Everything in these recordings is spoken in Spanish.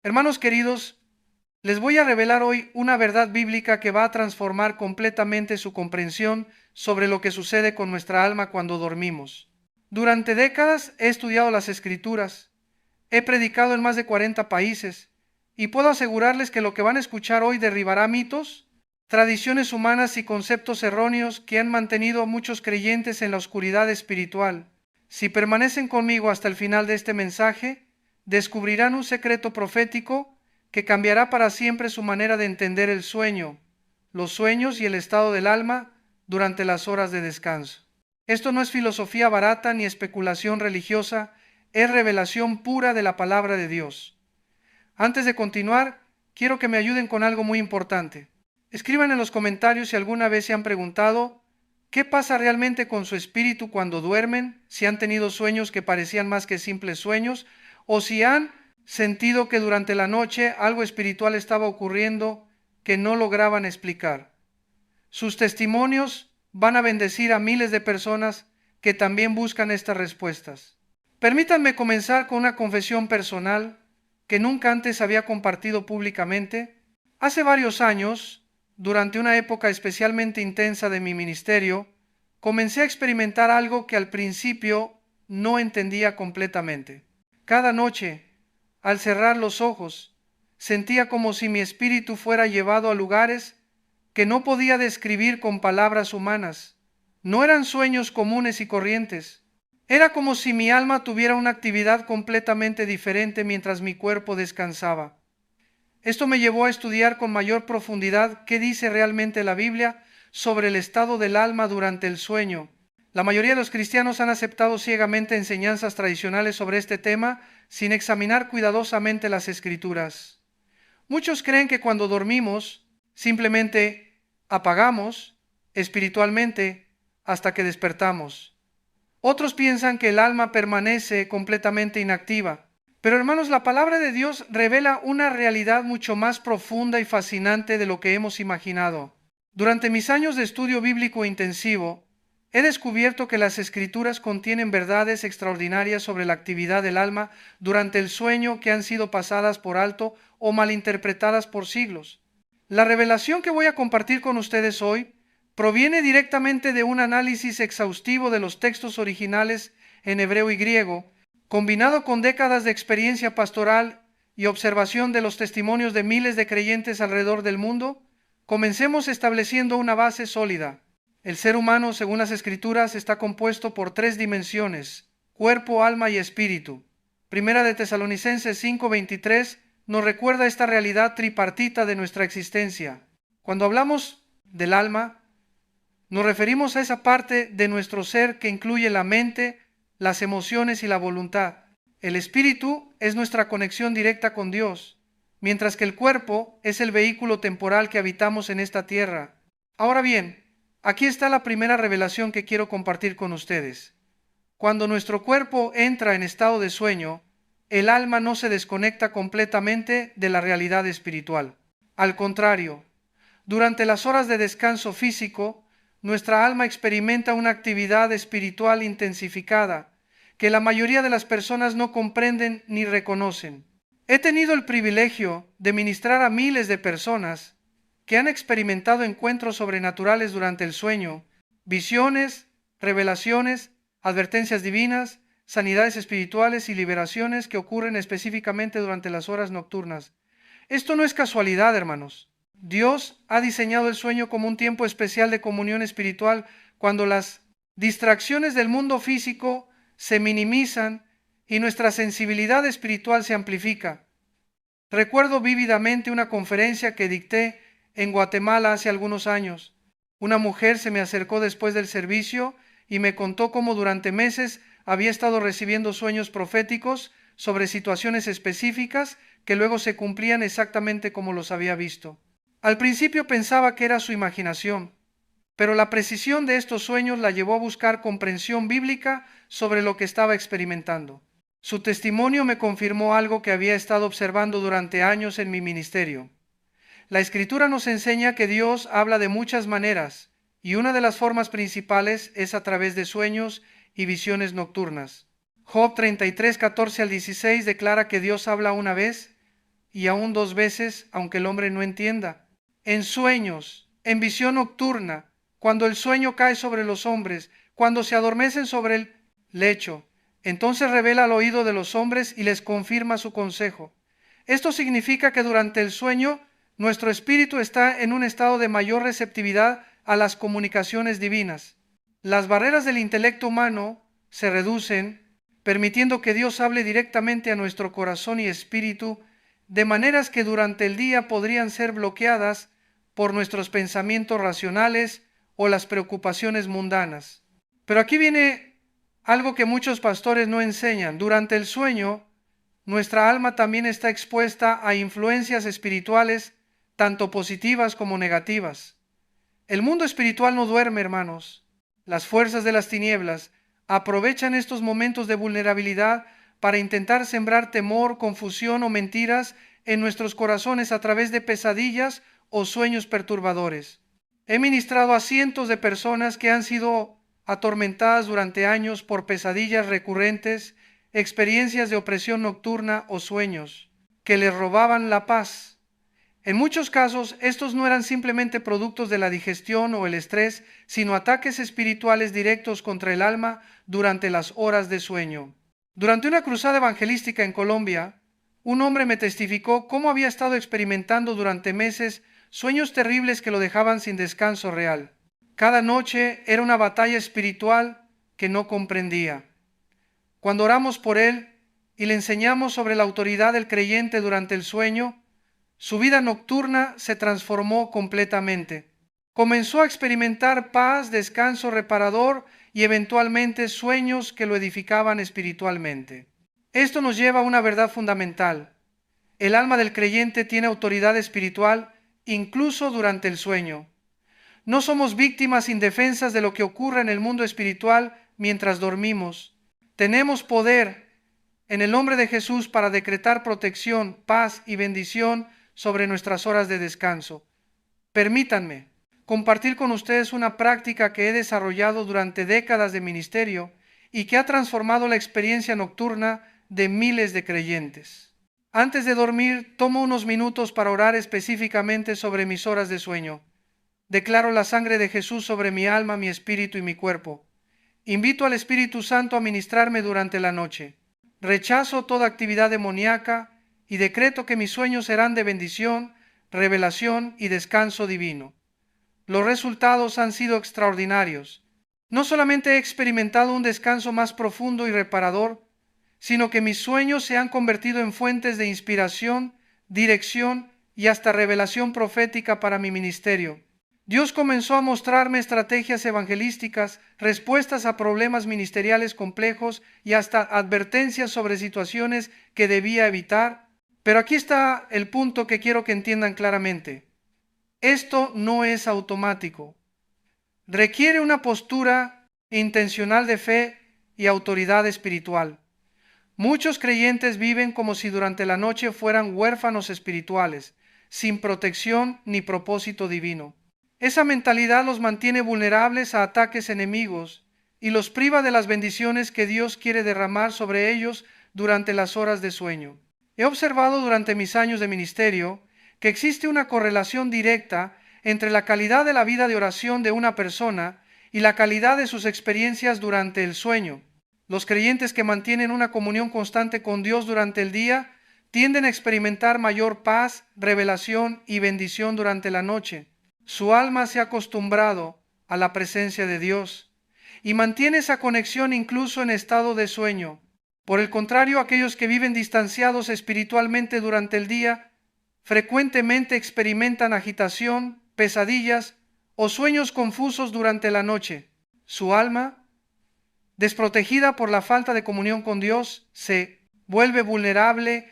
Hermanos queridos, les voy a revelar hoy una verdad bíblica que va a transformar completamente su comprensión sobre lo que sucede con nuestra alma cuando dormimos. Durante décadas he estudiado las Escrituras, he predicado en más de 40 países y puedo asegurarles que lo que van a escuchar hoy derribará mitos, tradiciones humanas y conceptos erróneos que han mantenido a muchos creyentes en la oscuridad espiritual. Si permanecen conmigo hasta el final de este mensaje, descubrirán un secreto profético que cambiará para siempre su manera de entender el sueño, los sueños y el estado del alma durante las horas de descanso. Esto no es filosofía barata ni especulación religiosa, es revelación pura de la palabra de Dios. Antes de continuar, quiero que me ayuden con algo muy importante. Escriban en los comentarios si alguna vez se han preguntado qué pasa realmente con su espíritu cuando duermen, si han tenido sueños que parecían más que simples sueños, o si han sentido que durante la noche algo espiritual estaba ocurriendo que no lograban explicar. Sus testimonios van a bendecir a miles de personas que también buscan estas respuestas. Permítanme comenzar con una confesión personal que nunca antes había compartido públicamente. Hace varios años, durante una época especialmente intensa de mi ministerio, comencé a experimentar algo que al principio no entendía completamente. Cada noche, al cerrar los ojos, sentía como si mi espíritu fuera llevado a lugares que no podía describir con palabras humanas. No eran sueños comunes y corrientes. Era como si mi alma tuviera una actividad completamente diferente mientras mi cuerpo descansaba. Esto me llevó a estudiar con mayor profundidad qué dice realmente la Biblia sobre el estado del alma durante el sueño. La mayoría de los cristianos han aceptado ciegamente enseñanzas tradicionales sobre este tema sin examinar cuidadosamente las Escrituras. Muchos creen que cuando dormimos simplemente apagamos espiritualmente hasta que despertamos. Otros piensan que el alma permanece completamente inactiva. Pero hermanos, la palabra de Dios revela una realidad mucho más profunda y fascinante de lo que hemos imaginado. Durante mis años de estudio bíblico intensivo, he descubierto que las Escrituras contienen verdades extraordinarias sobre la actividad del alma durante el sueño que han sido pasadas por alto o malinterpretadas por siglos. La revelación que voy a compartir con ustedes hoy proviene directamente de un análisis exhaustivo de los textos originales en hebreo y griego, combinado con décadas de experiencia pastoral y observación de los testimonios de miles de creyentes alrededor del mundo. Comencemos estableciendo una base sólida. El ser humano, según las Escrituras, está compuesto por tres dimensiones: cuerpo, alma y espíritu. Primera de Tesalonicenses 5:23 nos recuerda esta realidad tripartita de nuestra existencia. Cuando hablamos del alma, nos referimos a esa parte de nuestro ser que incluye la mente, las emociones y la voluntad. El espíritu es nuestra conexión directa con Dios, mientras que el cuerpo es el vehículo temporal que habitamos en esta tierra. Ahora bien, aquí está la primera revelación que quiero compartir con ustedes. Cuando nuestro cuerpo entra en estado de sueño, el alma no se desconecta completamente de la realidad espiritual. Al contrario, durante las horas de descanso físico, nuestra alma experimenta una actividad espiritual intensificada que la mayoría de las personas no comprenden ni reconocen. He tenido el privilegio de ministrar a miles de personas que han experimentado encuentros sobrenaturales durante el sueño, visiones, revelaciones, advertencias divinas, sanidades espirituales y liberaciones que ocurren específicamente durante las horas nocturnas. Esto no es casualidad, hermanos. Dios ha diseñado el sueño como un tiempo especial de comunión espiritual cuando las distracciones del mundo físico se minimizan y nuestra sensibilidad espiritual se amplifica. Recuerdo vívidamente una conferencia que dicté en Guatemala hace algunos años. Una mujer se me acercó después del servicio y me contó cómo durante meses había estado recibiendo sueños proféticos sobre situaciones específicas que luego se cumplían exactamente como los había visto. Al principio pensaba que era su imaginación, pero la precisión de estos sueños la llevó a buscar comprensión bíblica sobre lo que estaba experimentando. Su testimonio me confirmó algo que había estado observando durante años en mi ministerio. La Escritura nos enseña que Dios habla de muchas maneras, y una de las formas principales es a través de sueños y visiones nocturnas. Job 33, 14 al 16 declara que Dios habla una vez y aún 2 veces, aunque el hombre no entienda. En sueños, en visión nocturna, cuando el sueño cae sobre los hombres, cuando se adormecen sobre el lecho, entonces revela al oído de los hombres y les confirma su consejo. Esto significa que durante el sueño, nuestro espíritu está en un estado de mayor receptividad a las comunicaciones divinas. Las barreras del intelecto humano se reducen, permitiendo que Dios hable directamente a nuestro corazón y espíritu, de maneras que durante el día podrían ser bloqueadas por nuestros pensamientos racionales o las preocupaciones mundanas. Pero aquí viene algo que muchos pastores no enseñan. Durante el sueño, nuestra alma también está expuesta a influencias espirituales, tanto positivas como negativas. El mundo espiritual no duerme, hermanos. Las fuerzas de las tinieblas aprovechan estos momentos de vulnerabilidad para intentar sembrar temor, confusión o mentiras en nuestros corazones a través de pesadillas o sueños perturbadores. He ministrado a cientos de personas que han sido atormentadas durante años por pesadillas recurrentes, experiencias de opresión nocturna o sueños que les robaban la paz. En muchos casos, estos no eran simplemente productos de la digestión o el estrés, sino ataques espirituales directos contra el alma durante las horas de sueño. Durante una cruzada evangelística en Colombia, un hombre me testificó cómo había estado experimentando durante meses sueños terribles que lo dejaban sin descanso real. Cada noche era una batalla espiritual que no comprendía. Cuando oramos por él y le enseñamos sobre la autoridad del creyente durante el sueño, su vida nocturna se transformó completamente. Comenzó a experimentar paz, descanso reparador y eventualmente sueños que lo edificaban espiritualmente. Esto nos lleva a una verdad fundamental. El alma del creyente tiene autoridad espiritual incluso durante el sueño. No somos víctimas indefensas de lo que ocurre en el mundo espiritual mientras dormimos. Tenemos poder en el nombre de Jesús para decretar protección, paz y bendición sobre nuestras horas de descanso. Permítanme compartir con ustedes una práctica que he desarrollado durante décadas de ministerio y que ha transformado la experiencia nocturna de miles de creyentes. Antes de dormir, tomo unos minutos para orar específicamente sobre mis horas de sueño. Declaro la sangre de Jesús sobre mi alma, mi espíritu y mi cuerpo. Invito al Espíritu Santo a ministrarme durante la noche. Rechazo toda actividad demoníaca y decreto que mis sueños serán de bendición, revelación y descanso divino. Los resultados han sido extraordinarios. No solamente he experimentado un descanso más profundo y reparador, sino que mis sueños se han convertido en fuentes de inspiración, dirección y hasta revelación profética para mi ministerio. Dios comenzó a mostrarme estrategias evangelísticas, respuestas a problemas ministeriales complejos y hasta advertencias sobre situaciones que debía evitar. Pero aquí está el punto que quiero que entiendan claramente. Esto no es automático. Requiere una postura intencional de fe y autoridad espiritual. Muchos creyentes viven como si durante la noche fueran huérfanos espirituales, sin protección ni propósito divino. Esa mentalidad los mantiene vulnerables a ataques enemigos y los priva de las bendiciones que Dios quiere derramar sobre ellos durante las horas de sueño. He observado durante mis años de ministerio que existe una correlación directa entre la calidad de la vida de oración de una persona y la calidad de sus experiencias durante el sueño. Los creyentes que mantienen una comunión constante con Dios durante el día tienden a experimentar mayor paz, revelación y bendición durante la noche. Su alma se ha acostumbrado a la presencia de Dios y mantiene esa conexión incluso en estado de sueño. Por el contrario, aquellos que viven distanciados espiritualmente durante el día frecuentemente experimentan agitación, pesadillas o sueños confusos durante la noche. Su alma, desprotegida por la falta de comunión con Dios, se vuelve vulnerable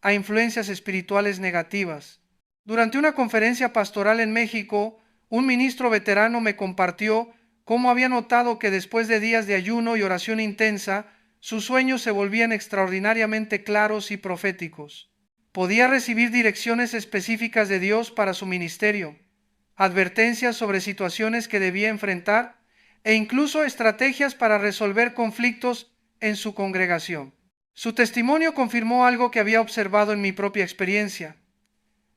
a influencias espirituales negativas. Durante una conferencia pastoral en México, un ministro veterano me compartió cómo había notado que después de días de ayuno y oración intensa, sus sueños se volvían extraordinariamente claros y proféticos. Podía recibir direcciones específicas de Dios para su ministerio, advertencias sobre situaciones que debía enfrentar e incluso estrategias para resolver conflictos en su congregación. Su testimonio confirmó algo que había observado en mi propia experiencia.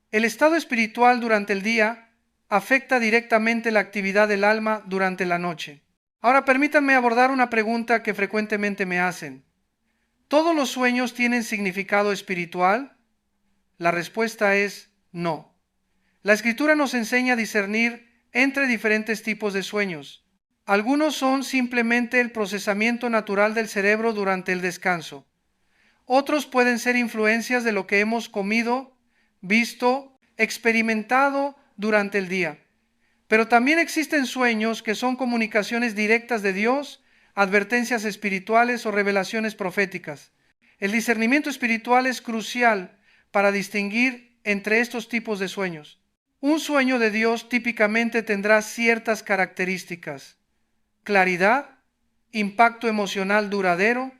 El estado espiritual durante el día afecta directamente la actividad del alma durante la noche. Ahora permítanme abordar una pregunta que frecuentemente me hacen. ¿Todos los sueños tienen significado espiritual? La respuesta es no. La Escritura nos enseña a discernir entre diferentes tipos de sueños. Algunos son simplemente el procesamiento natural del cerebro durante el descanso. Otros pueden ser influencias de lo que hemos comido, visto, experimentado durante el día. Pero también existen sueños que son comunicaciones directas de Dios, advertencias espirituales o revelaciones proféticas. El discernimiento espiritual es crucial para distinguir entre estos tipos de sueños. Un sueño de Dios típicamente tendrá ciertas características: claridad, impacto emocional duradero,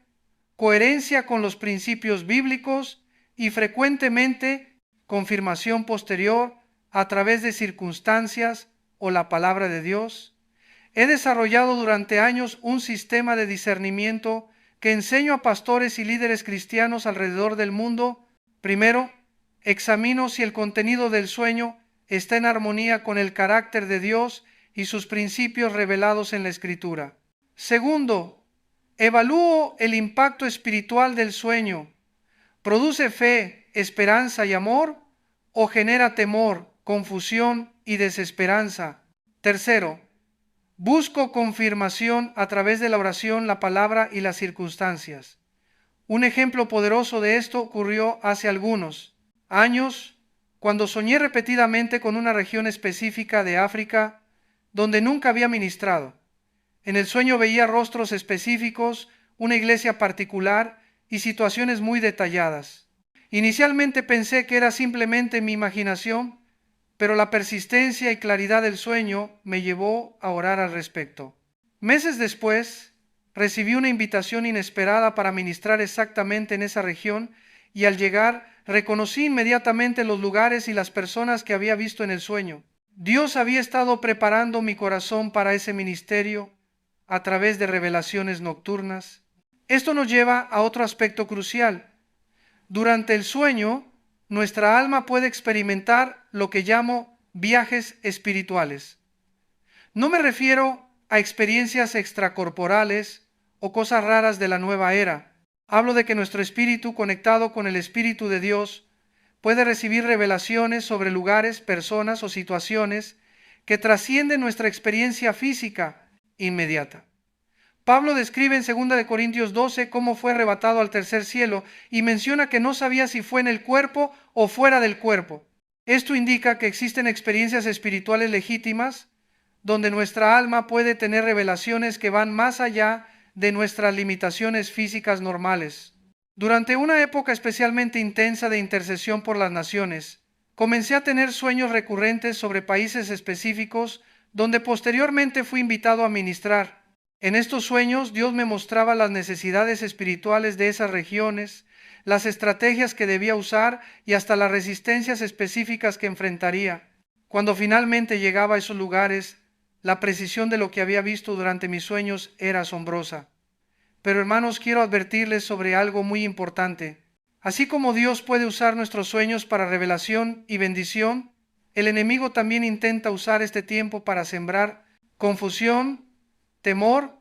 coherencia con los principios bíblicos y frecuentemente confirmación posterior a través de circunstancias o la palabra de Dios. He desarrollado durante años un sistema de discernimiento que enseño a pastores y líderes cristianos alrededor del mundo. Primero, examino si el contenido del sueño está en armonía con el carácter de Dios y sus principios revelados en la Escritura. Segundo, evalúo el impacto espiritual del sueño. ¿Produce fe, esperanza y amor o genera temor, confusión y desesperanza? Tercero, busco confirmación a través de la oración, la palabra y las circunstancias. Un ejemplo poderoso de esto ocurrió hace algunos años cuando soñé repetidamente con una región específica de África donde nunca había ministrado. En el sueño veía rostros específicos, una iglesia particular y situaciones muy detalladas. Inicialmente pensé que era simplemente mi imaginación, pero la persistencia y claridad del sueño me llevó a orar al respecto. Meses después, recibí una invitación inesperada para ministrar exactamente en esa región y al llegar reconocí inmediatamente los lugares y las personas que había visto en el sueño. Dios había estado preparando mi corazón para ese ministerio a través de revelaciones nocturnas. Esto nos lleva a otro aspecto crucial. Durante el sueño, nuestra alma puede experimentar lo que llamo viajes espirituales. No me refiero a experiencias extracorporales o cosas raras de la nueva era. Hablo de que nuestro espíritu, conectado con el Espíritu de Dios, puede recibir revelaciones sobre lugares, personas o situaciones que trascienden nuestra experiencia física inmediata. Pablo describe en 2 Corintios 12 cómo fue arrebatado al tercer cielo y menciona que no sabía si fue en el cuerpo o fuera del cuerpo. Esto indica que existen experiencias espirituales legítimas donde nuestra alma puede tener revelaciones que van más allá de nuestras limitaciones físicas normales. Durante una época especialmente intensa de intercesión por las naciones, comencé a tener sueños recurrentes sobre países específicos donde posteriormente fui invitado a ministrar. En estos sueños Dios me mostraba las necesidades espirituales de esas regiones, las estrategias que debía usar y hasta las resistencias específicas que enfrentaría. Cuando finalmente llegaba a esos lugares, la precisión de lo que había visto durante mis sueños era asombrosa. Pero hermanos, quiero advertirles sobre algo muy importante. Así como Dios puede usar nuestros sueños para revelación y bendición, el enemigo también intenta usar este tiempo para sembrar confusión, temor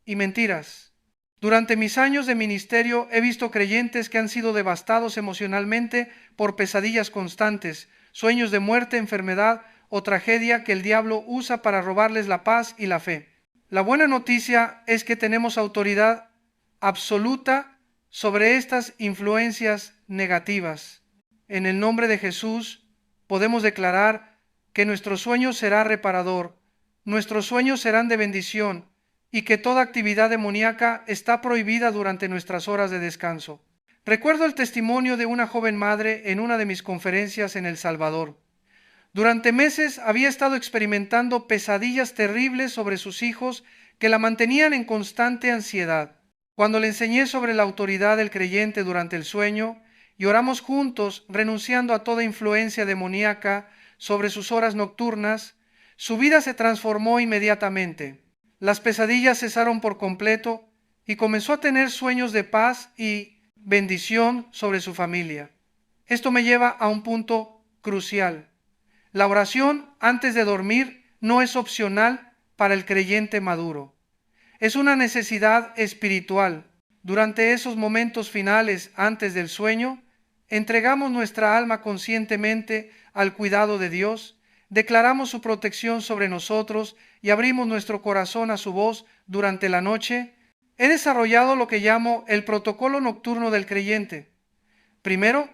y mentiras. Durante mis años de ministerio he visto creyentes que han sido devastados emocionalmente por pesadillas constantes, sueños de muerte, enfermedad o tragedia que el diablo usa para robarles la paz y la fe. La buena noticia es que tenemos autoridad absoluta sobre estas influencias negativas. En el nombre de Jesús podemos declarar que nuestro sueño será reparador, nuestros sueños serán de bendición y que toda actividad demoníaca está prohibida durante nuestras horas de descanso. Recuerdo el testimonio de una joven madre en una de mis conferencias en El Salvador. Durante meses había estado experimentando pesadillas terribles sobre sus hijos que la mantenían en constante ansiedad. Cuando le enseñé sobre la autoridad del creyente durante el sueño y oramos juntos renunciando a toda influencia demoníaca sobre sus horas nocturnas, su vida se transformó inmediatamente. Las pesadillas cesaron por completo y comenzó a tener sueños de paz y bendición sobre su familia. Esto me lleva a un punto crucial. La oración antes de dormir no es opcional para el creyente maduro. Es una necesidad espiritual. Durante esos momentos finales antes del sueño, entregamos nuestra alma conscientemente al cuidado de Dios, declaramos su protección sobre nosotros y abrimos nuestro corazón a su voz durante la noche. He desarrollado lo que llamo el protocolo nocturno del creyente. Primero,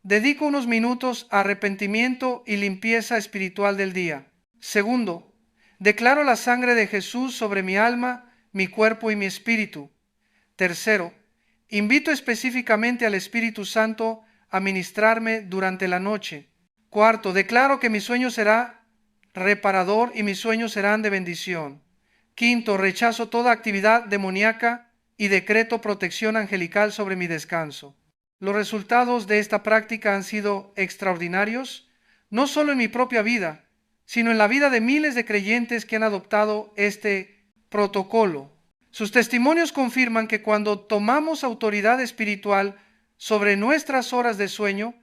dedico unos minutos a arrepentimiento y limpieza espiritual del día. Segundo, declaro la sangre de Jesús sobre mi alma, mi cuerpo y mi espíritu. Tercero, invito específicamente al Espíritu Santo a ministrarme durante la noche. Cuarto, declaro que mi sueño será reparador y mis sueños serán de bendición. Quinto, rechazo toda actividad demoníaca y decreto protección angelical sobre mi descanso. Los resultados de esta práctica han sido extraordinarios, no solo en mi propia vida, sino en la vida de miles de creyentes que han adoptado este protocolo. Sus testimonios confirman que cuando tomamos autoridad espiritual sobre nuestras horas de sueño,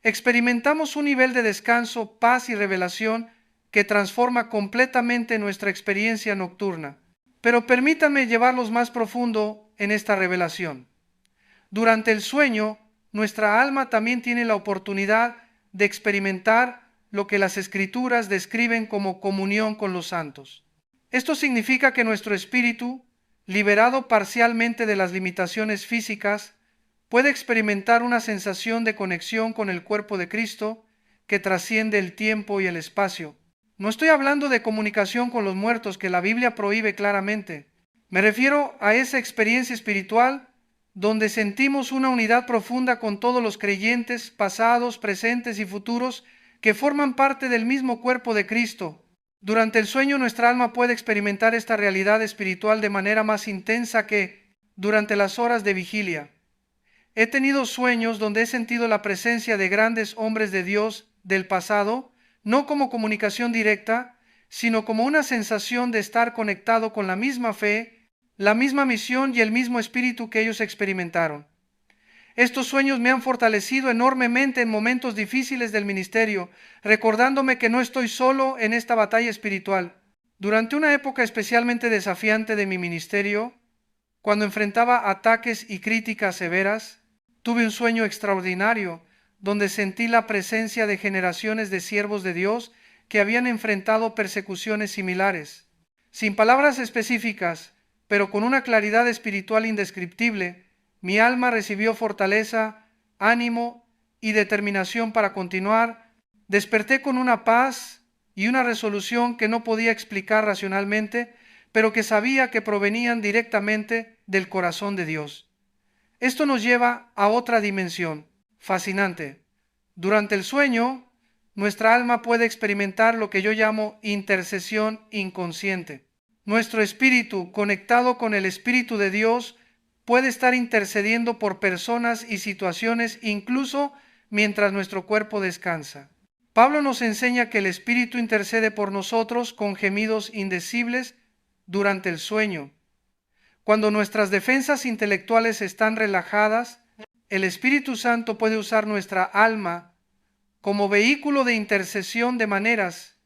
experimentamos un nivel de descanso, paz y revelación que transforma completamente nuestra experiencia nocturna. Pero permítanme llevarlos más profundo en esta revelación. Durante el sueño, nuestra alma también tiene la oportunidad de experimentar lo que las Escrituras describen como comunión con los santos. Esto significa que nuestro espíritu, liberado parcialmente de las limitaciones físicas, puede experimentar una sensación de conexión con el cuerpo de Cristo que trasciende el tiempo y el espacio. No estoy hablando de comunicación con los muertos que la Biblia prohíbe claramente. Me refiero a esa experiencia espiritual donde sentimos una unidad profunda con todos los creyentes, pasados, presentes y futuros, que forman parte del mismo cuerpo de Cristo. Durante el sueño nuestra alma puede experimentar esta realidad espiritual de manera más intensa que durante las horas de vigilia. He tenido sueños donde he sentido la presencia de grandes hombres de Dios del pasado, no como comunicación directa, sino como una sensación de estar conectado con la misma fe, la misma misión y el mismo espíritu que ellos experimentaron. Estos sueños me han fortalecido enormemente en momentos difíciles del ministerio, recordándome que no estoy solo en esta batalla espiritual. Durante una época especialmente desafiante de mi ministerio, cuando enfrentaba ataques y críticas severas, tuve un sueño extraordinario donde sentí la presencia de generaciones de siervos de Dios que habían enfrentado persecuciones similares. Sin palabras específicas, pero con una claridad espiritual indescriptible, mi alma recibió fortaleza, ánimo y determinación para continuar. Desperté con una paz y una resolución que no podía explicar racionalmente, pero que sabía que provenían directamente del corazón de Dios. Esto nos lleva a otra dimensión fascinante. Durante el sueño, nuestra alma puede experimentar lo que yo llamo intercesión inconsciente. Nuestro espíritu, conectado con el Espíritu de Dios, puede estar intercediendo por personas y situaciones incluso mientras nuestro cuerpo descansa. Pablo nos enseña que el Espíritu intercede por nosotros con gemidos indecibles durante el sueño. Cuando nuestras defensas intelectuales están relajadas, el Espíritu Santo puede usar nuestra alma como vehículo de intercesión de maneras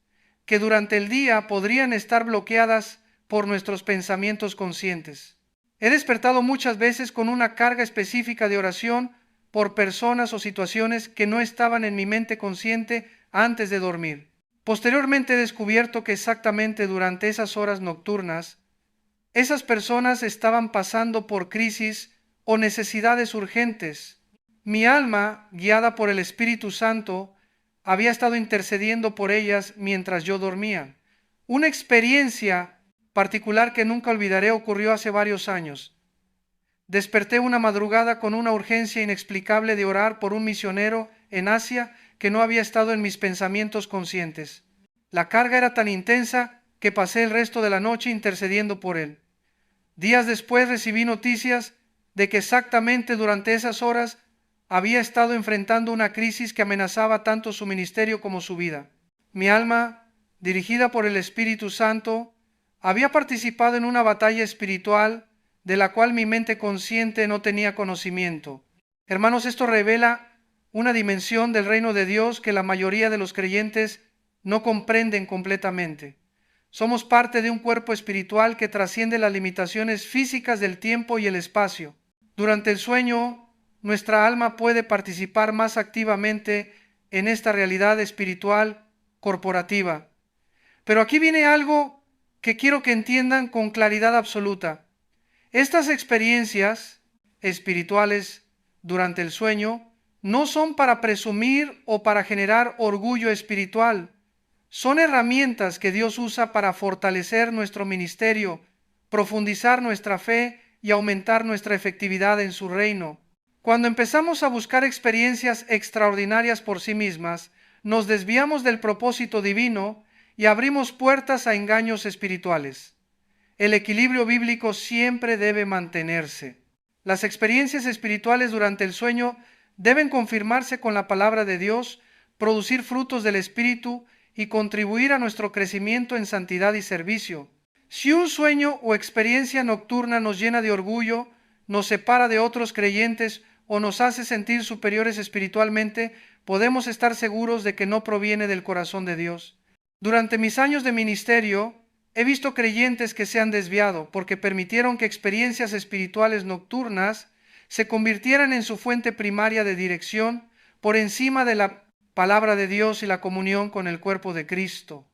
que durante el día podrían estar bloqueadas por nuestros pensamientos conscientes. He despertado muchas veces con una carga específica de oración por personas o situaciones que no estaban en mi mente consciente antes de dormir. Posteriormente he descubierto que exactamente durante esas horas nocturnas, esas personas estaban pasando por crisis o necesidades urgentes. Mi alma, guiada por el Espíritu Santo, había estado intercediendo por ellas mientras yo dormía. Una experiencia particular que nunca olvidaré ocurrió hace varios años. Desperté una madrugada con una urgencia inexplicable de orar por un misionero en Asia que no había estado en mis pensamientos conscientes. La carga era tan intensa que pasé el resto de la noche intercediendo por él. Días después recibí noticias de que exactamente durante esas horas había estado enfrentando una crisis que amenazaba tanto su ministerio como su vida. Mi alma, dirigida por el Espíritu Santo, había participado en una batalla espiritual de la cual mi mente consciente no tenía conocimiento. Hermanos, esto revela una dimensión del reino de Dios que la mayoría de los creyentes no comprenden completamente. Somos parte de un cuerpo espiritual que trasciende las limitaciones físicas del tiempo y el espacio. Durante el sueño, nuestra alma puede participar más activamente en esta realidad espiritual corporativa. Pero aquí viene algo que quiero que entiendan con claridad absoluta. Estas experiencias espirituales durante el sueño no son para presumir o para generar orgullo espiritual. Son herramientas que Dios usa para fortalecer nuestro ministerio, profundizar nuestra fe y aumentar nuestra efectividad en su reino. Cuando empezamos a buscar experiencias extraordinarias por sí mismas, nos desviamos del propósito divino y abrimos puertas a engaños espirituales. El equilibrio bíblico siempre debe mantenerse. Las experiencias espirituales durante el sueño deben confirmarse con la palabra de Dios, producir frutos del Espíritu y contribuir a nuestro crecimiento en santidad y servicio. Si un sueño o experiencia nocturna nos llena de orgullo, nos separa de otros creyentes o nos hace sentir superiores espiritualmente, podemos estar seguros de que no proviene del corazón de Dios. Durante mis años de ministerio, he visto creyentes que se han desviado porque permitieron que experiencias espirituales nocturnas se convirtieran en su fuente primaria de dirección por encima de la palabra de Dios y la comunión con el cuerpo de Cristo.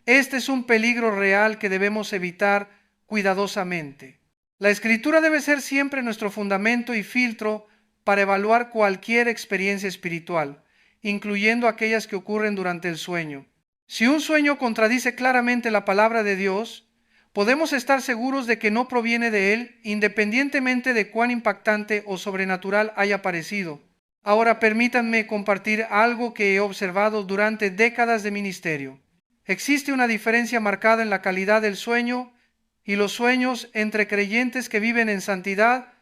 Este es un peligro real que debemos evitar cuidadosamente. La Escritura debe ser siempre nuestro fundamento y filtro para evaluar cualquier experiencia espiritual, incluyendo aquellas que ocurren durante el sueño. Si un sueño contradice claramente la palabra de Dios, podemos estar seguros de que no proviene de Él, independientemente de cuán impactante o sobrenatural haya parecido. Ahora permítanme compartir algo que he observado durante décadas de ministerio. Existe una diferencia marcada en la calidad del sueño y los sueños entre creyentes que viven en santidad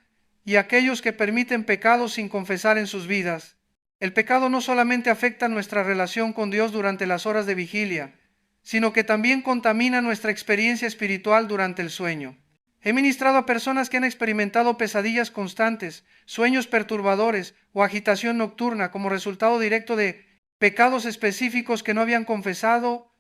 y aquellos que permiten pecados sin confesar en sus vidas. El pecado no solamente afecta nuestra relación con Dios durante las horas de vigilia, sino que también contamina nuestra experiencia espiritual durante el sueño. He ministrado a personas que han experimentado pesadillas constantes, sueños perturbadores o agitación nocturna como resultado directo de pecados específicos que no habían confesado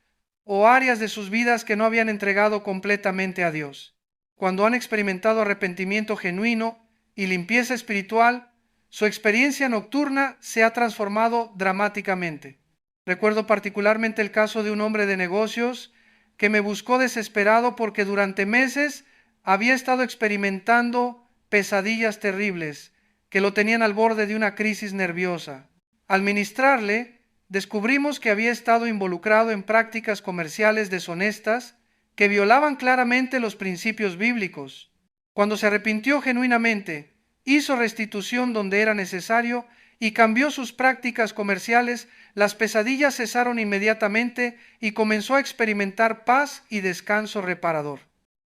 o áreas de sus vidas que no habían entregado completamente a Dios. Cuando han experimentado arrepentimiento genuino y limpieza espiritual, su experiencia nocturna se ha transformado dramáticamente. Recuerdo particularmente el caso de un hombre de negocios que me buscó desesperado porque durante meses había estado experimentando pesadillas terribles que lo tenían al borde de una crisis nerviosa. Al ministrarle, descubrimos que había estado involucrado en prácticas comerciales deshonestas que violaban claramente los principios bíblicos. Cuando se arrepintió genuinamente, hizo restitución donde era necesario y cambió sus prácticas comerciales, las pesadillas cesaron inmediatamente y comenzó a experimentar paz y descanso reparador.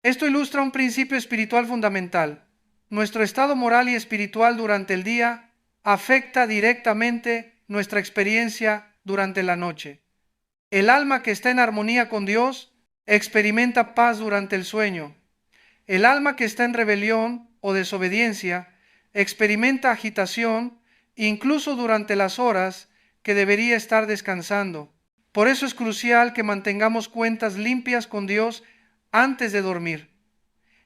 Esto ilustra un principio espiritual fundamental. Nuestro estado moral y espiritual durante el día afecta directamente nuestra experiencia durante la noche. El alma que está en armonía con Dios experimenta paz durante el sueño. El alma que está en rebelión o desobediencia experimenta agitación incluso durante las horas que debería estar descansando. Por eso es crucial que mantengamos cuentas limpias con Dios antes de dormir.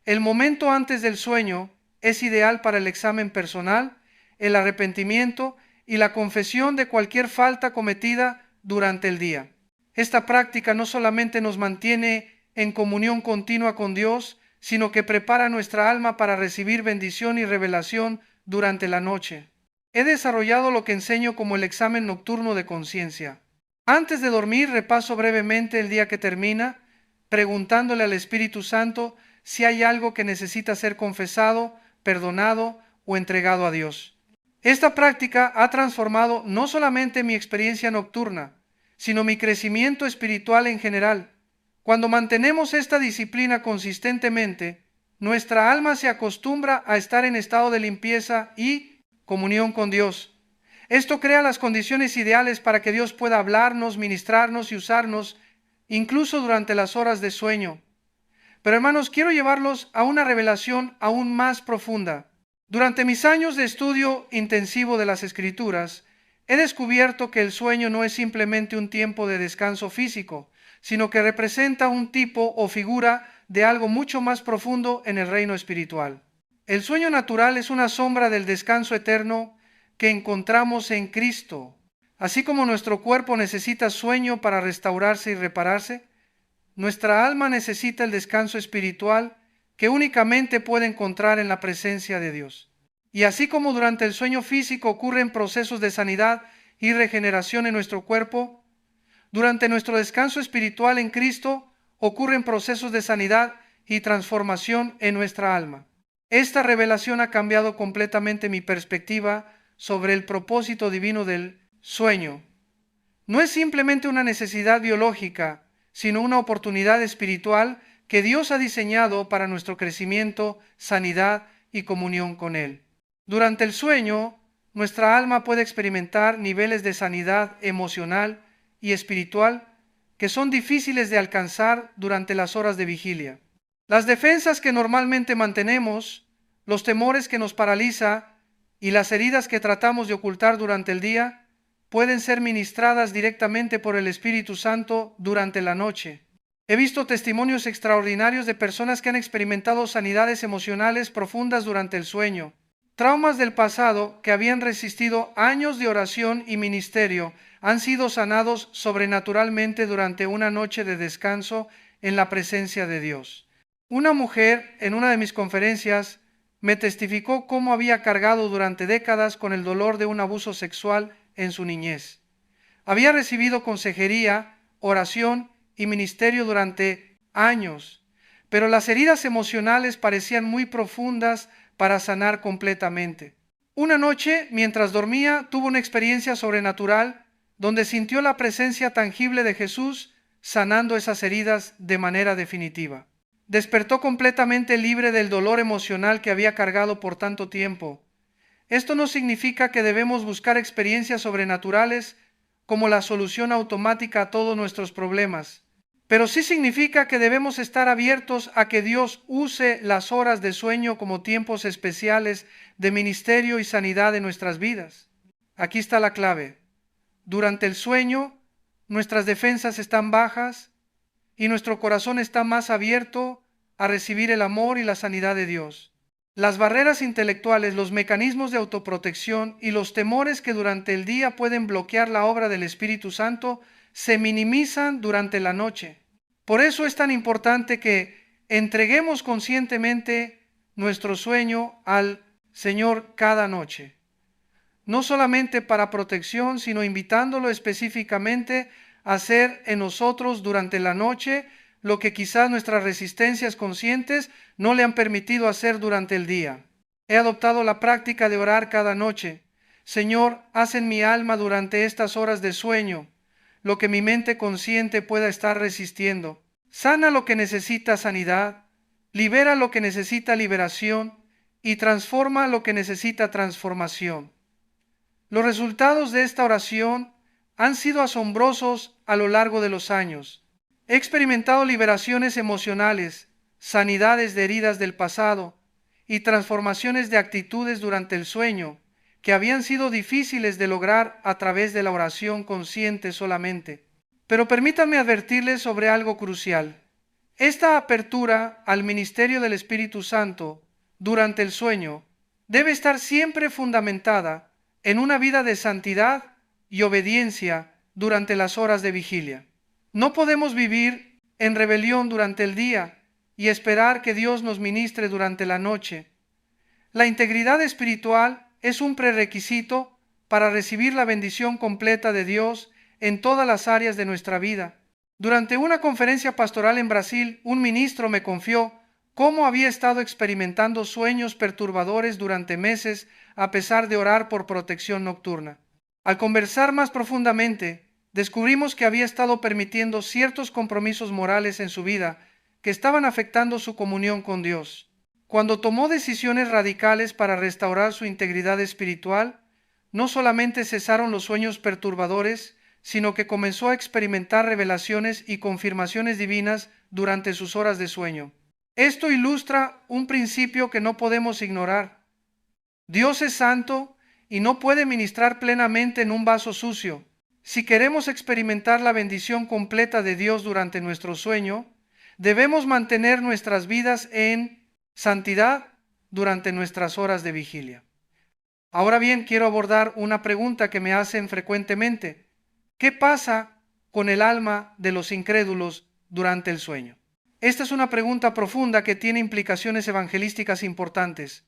El momento antes del sueño es ideal para el examen personal, el arrepentimiento y la confesión de cualquier falta cometida durante el día. Esta práctica no solamente nos mantiene en comunión continua con Dios, sino que prepara nuestra alma para recibir bendición y revelación durante la noche. He desarrollado lo que enseño como el examen nocturno de conciencia. Antes de dormir, repaso brevemente el día que termina, preguntándole al Espíritu Santo si hay algo que necesita ser confesado, perdonado o entregado a Dios. Esta práctica ha transformado no solamente mi experiencia nocturna, sino mi crecimiento espiritual en general. Cuando mantenemos esta disciplina consistentemente, nuestra alma se acostumbra a estar en estado de limpieza y comunión con Dios. Esto crea las condiciones ideales para que Dios pueda hablarnos, ministrarnos y usarnos, incluso durante las horas de sueño. Pero hermanos, quiero llevarlos a una revelación aún más profunda. Durante mis años de estudio intensivo de las Escrituras, he descubierto que el sueño no es simplemente un tiempo de descanso físico, sino que representa un tipo o figura de algo mucho más profundo en el reino espiritual. El sueño natural es una sombra del descanso eterno que encontramos en Cristo. Así como nuestro cuerpo necesita sueño para restaurarse y repararse, nuestra alma necesita el descanso espiritual que únicamente puede encontrar en la presencia de Dios. Y así como durante el sueño físico ocurren procesos de sanidad y regeneración en nuestro cuerpo, durante nuestro descanso espiritual en Cristo ocurren procesos de sanidad y transformación en nuestra alma. Esta revelación ha cambiado completamente mi perspectiva sobre el propósito divino del sueño. No es simplemente una necesidad biológica, sino una oportunidad espiritual que Dios ha diseñado para nuestro crecimiento, sanidad y comunión con Él. Durante el sueño, nuestra alma puede experimentar niveles de sanidad emocional y espiritual que son difíciles de alcanzar durante las horas de vigilia. Las defensas que normalmente mantenemos, los temores que nos paraliza y las heridas que tratamos de ocultar durante el día pueden ser ministradas directamente por el Espíritu Santo durante la noche. He visto testimonios extraordinarios de personas que han experimentado sanidades emocionales profundas durante el sueño. Traumas del pasado que habían resistido años de oración y ministerio han sido sanados sobrenaturalmente durante una noche de descanso en la presencia de Dios. Una mujer en una de mis conferencias me testificó cómo había cargado durante décadas con el dolor de un abuso sexual en su niñez. Había recibido consejería, oración y ministerio durante años, pero las heridas emocionales parecían muy profundas para sanar completamente. Una noche, mientras dormía, tuvo una experiencia sobrenatural donde sintió la presencia tangible de Jesús sanando esas heridas de manera definitiva. Despertó completamente libre del dolor emocional que había cargado por tanto tiempo. Esto no significa que debemos buscar experiencias sobrenaturales como la solución automática a todos nuestros problemas, pero sí significa que debemos estar abiertos a que Dios use las horas de sueño como tiempos especiales de ministerio y sanidad en nuestras vidas. Aquí está la clave. Durante el sueño, nuestras defensas están bajas y nuestro corazón está más abierto a recibir el amor y la sanidad de Dios. Las barreras intelectuales, los mecanismos de autoprotección y los temores que durante el día pueden bloquear la obra del Espíritu Santo se minimizan durante la noche. Por eso es tan importante que entreguemos conscientemente nuestro sueño al Señor cada noche. No solamente para protección, sino invitándolo específicamente a hacer en nosotros durante la noche lo que quizás nuestras resistencias conscientes no le han permitido hacer durante el día. He adoptado la práctica de orar cada noche. Señor, haz en mi alma durante estas horas de sueño lo que mi mente consciente pueda estar resistiendo. Sana lo que necesita sanidad, libera lo que necesita liberación y transforma lo que necesita transformación. Los resultados de esta oración han sido asombrosos a lo largo de los años. He experimentado liberaciones emocionales, sanidades de heridas del pasado y transformaciones de actitudes durante el sueño que habían sido difíciles de lograr a través de la oración consciente solamente. Pero permítanme advertirles sobre algo crucial. Esta apertura al ministerio del Espíritu Santo durante el sueño debe estar siempre fundamentada en una vida de santidad y obediencia durante las horas de vigilia. No podemos vivir en rebelión durante el día y esperar que Dios nos ministre durante la noche. La integridad espiritual es un prerequisito para recibir la bendición completa de Dios en todas las áreas de nuestra vida. Durante una conferencia pastoral en Brasil, un ministro me confió cómo había estado experimentando sueños perturbadores durante meses a pesar de orar por protección nocturna. Al conversar más profundamente, descubrimos que había estado permitiendo ciertos compromisos morales en su vida que estaban afectando su comunión con Dios. Cuando tomó decisiones radicales para restaurar su integridad espiritual, no solamente cesaron los sueños perturbadores, sino que comenzó a experimentar revelaciones y confirmaciones divinas durante sus horas de sueño. Esto ilustra un principio que no podemos ignorar. Dios es santo y no puede ministrar plenamente en un vaso sucio. Si queremos experimentar la bendición completa de Dios durante nuestro sueño, debemos mantener nuestras vidas en santidad durante nuestras horas de vigilia. Ahora bien, quiero abordar una pregunta que me hacen frecuentemente. ¿Qué pasa con el alma de los incrédulos durante el sueño? Esta es una pregunta profunda que tiene implicaciones evangelísticas importantes.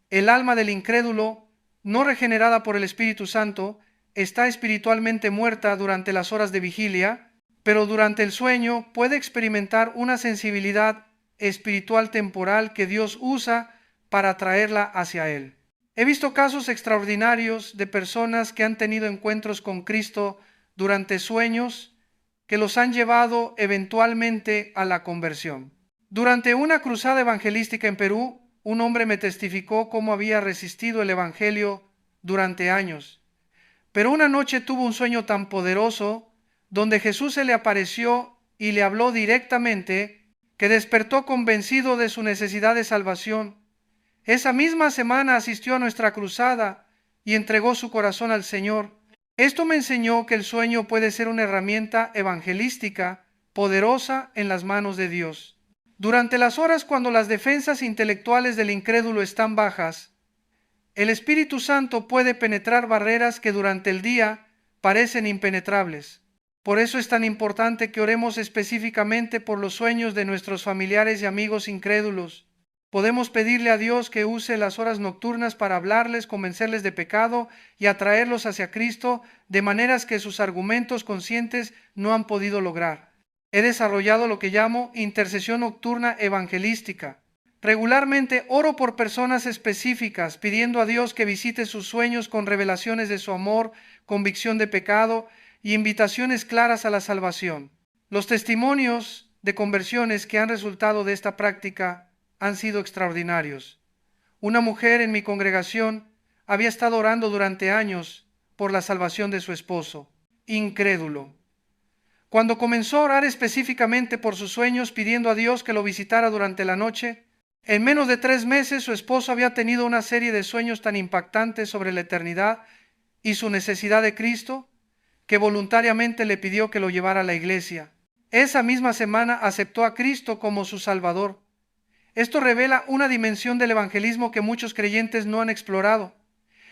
El alma del incrédulo, no regenerada por el Espíritu Santo, está espiritualmente muerta durante las horas de vigilia, pero durante el sueño puede experimentar una sensibilidad espiritual temporal que Dios usa para atraerla hacia Él. He visto casos extraordinarios de personas que han tenido encuentros con Cristo durante sueños que los han llevado eventualmente a la conversión. Durante una cruzada evangelística en Perú, un hombre me testificó cómo había resistido el Evangelio durante años. Pero una noche tuvo un sueño tan poderoso, donde Jesús se le apareció y le habló directamente, que despertó convencido de su necesidad de salvación. Esa misma semana asistió a nuestra cruzada y entregó su corazón al Señor. Esto me enseñó que el sueño puede ser una herramienta evangelística poderosa en las manos de Dios. Durante las horas cuando las defensas intelectuales del incrédulo están bajas, el Espíritu Santo puede penetrar barreras que durante el día parecen impenetrables. Por eso es tan importante que oremos específicamente por los sueños de nuestros familiares y amigos incrédulos. Podemos pedirle a Dios que use las horas nocturnas para hablarles, convencerles de pecado y atraerlos hacia Cristo de maneras que sus argumentos conscientes no han podido lograr. He desarrollado lo que llamo intercesión nocturna evangelística. Regularmente oro por personas específicas, pidiendo a Dios que visite sus sueños con revelaciones de su amor, convicción de pecado y invitaciones claras a la salvación. Los testimonios de conversiones que han resultado de esta práctica han sido extraordinarios. Una mujer en mi congregación había estado orando durante años por la salvación de su esposo, incrédulo. Cuando comenzó a orar específicamente por sus sueños, pidiendo a Dios que lo visitara durante la noche, en menos de 3 meses su esposo había tenido una serie de sueños tan impactantes sobre la eternidad y su necesidad de Cristo, que voluntariamente le pidió que lo llevara a la iglesia. Esa misma semana aceptó a Cristo como su Salvador. Esto revela una dimensión del evangelismo que muchos creyentes no han explorado: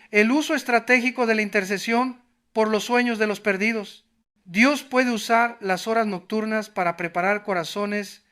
el uso estratégico de la intercesión por los sueños de los perdidos. Dios puede usar las horas nocturnas para preparar corazones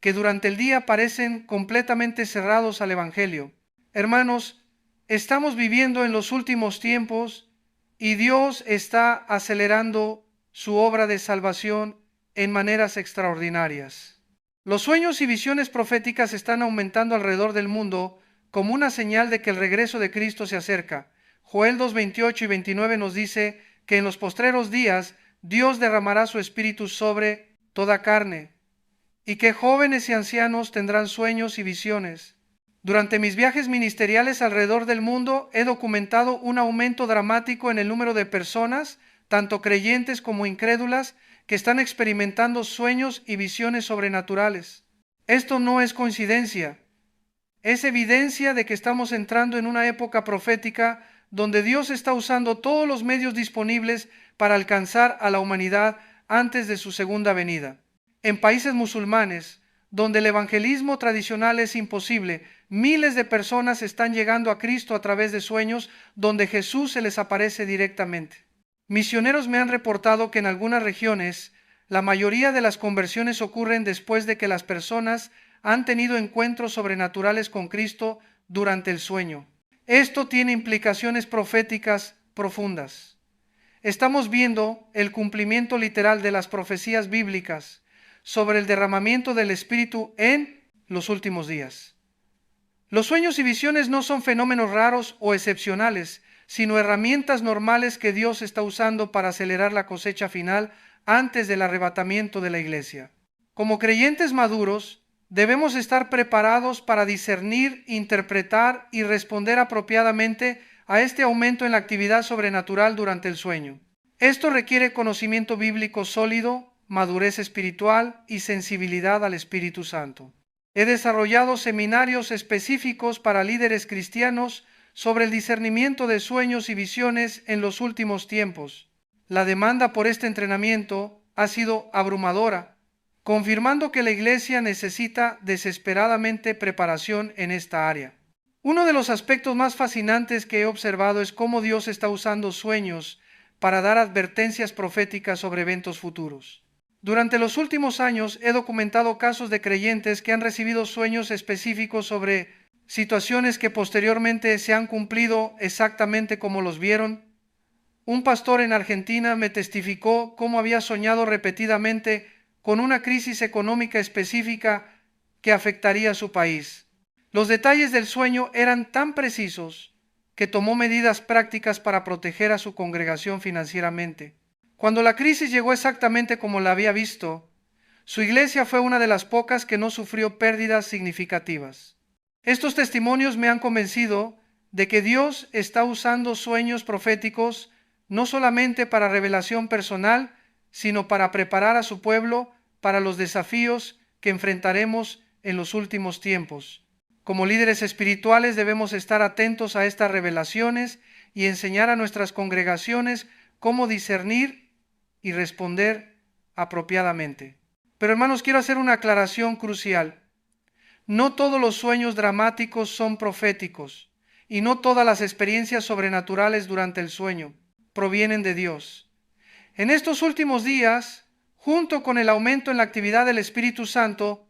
que durante el día parecen completamente cerrados al Evangelio. Hermanos, estamos viviendo en los últimos tiempos y Dios está acelerando su obra de salvación en maneras extraordinarias. Los sueños y visiones proféticas están aumentando alrededor del mundo como una señal de que el regreso de Cristo se acerca. Joel 2:28 y 29 nos dice que en los postreros días Dios derramará su espíritu sobre toda carne, y que jóvenes y ancianos tendrán sueños y visiones. Durante mis viajes ministeriales alrededor del mundo he documentado un aumento dramático en el número de personas, tanto creyentes como incrédulas, que están experimentando sueños y visiones sobrenaturales. Esto no es coincidencia, es evidencia de que estamos entrando en una época profética donde Dios está usando todos los medios disponibles para alcanzar a la humanidad antes de su segunda venida. En países musulmanes, donde el evangelismo tradicional es imposible, miles de personas están llegando a Cristo a través de sueños donde Jesús se les aparece directamente. Misioneros me han reportado que en algunas regiones la mayoría de las conversiones ocurren después de que las personas han tenido encuentros sobrenaturales con Cristo durante el sueño. Esto tiene implicaciones proféticas profundas. Estamos viendo el cumplimiento literal de las profecías bíblicas sobre el derramamiento del Espíritu en los últimos días. Los sueños y visiones no son fenómenos raros o excepcionales, sino herramientas normales que Dios está usando para acelerar la cosecha final antes del arrebatamiento de la iglesia. Como creyentes maduros, debemos estar preparados para discernir, interpretar y responder apropiadamente a este aumento en la actividad sobrenatural durante el sueño. Esto requiere conocimiento bíblico sólido, madurez espiritual y sensibilidad al Espíritu Santo. He desarrollado seminarios específicos para líderes cristianos sobre el discernimiento de sueños y visiones en los últimos tiempos. La demanda por este entrenamiento ha sido abrumadora, confirmando que la Iglesia necesita desesperadamente preparación en esta área. Uno de los aspectos más fascinantes que he observado es cómo Dios está usando sueños para dar advertencias proféticas sobre eventos futuros. Durante los últimos años he documentado casos de creyentes que han recibido sueños específicos sobre situaciones que posteriormente se han cumplido exactamente como los vieron. Un pastor en Argentina me testificó cómo había soñado repetidamente con una crisis económica específica que afectaría a su país. Los detalles del sueño eran tan precisos que tomó medidas prácticas para proteger a su congregación financieramente. Cuando la crisis llegó exactamente como la había visto, su iglesia fue una de las pocas que no sufrió pérdidas significativas. Estos testimonios me han convencido de que Dios está usando sueños proféticos no solamente para revelación personal, sino para preparar a su pueblo para los desafíos que enfrentaremos en los últimos tiempos. Como líderes espirituales debemos estar atentos a estas revelaciones y enseñar a nuestras congregaciones cómo discernir y responder apropiadamente. Pero hermanos, quiero hacer una aclaración crucial. No todos los sueños dramáticos son proféticos y no todas las experiencias sobrenaturales durante el sueño provienen de Dios. En estos últimos días, junto con el aumento en la actividad del Espíritu Santo,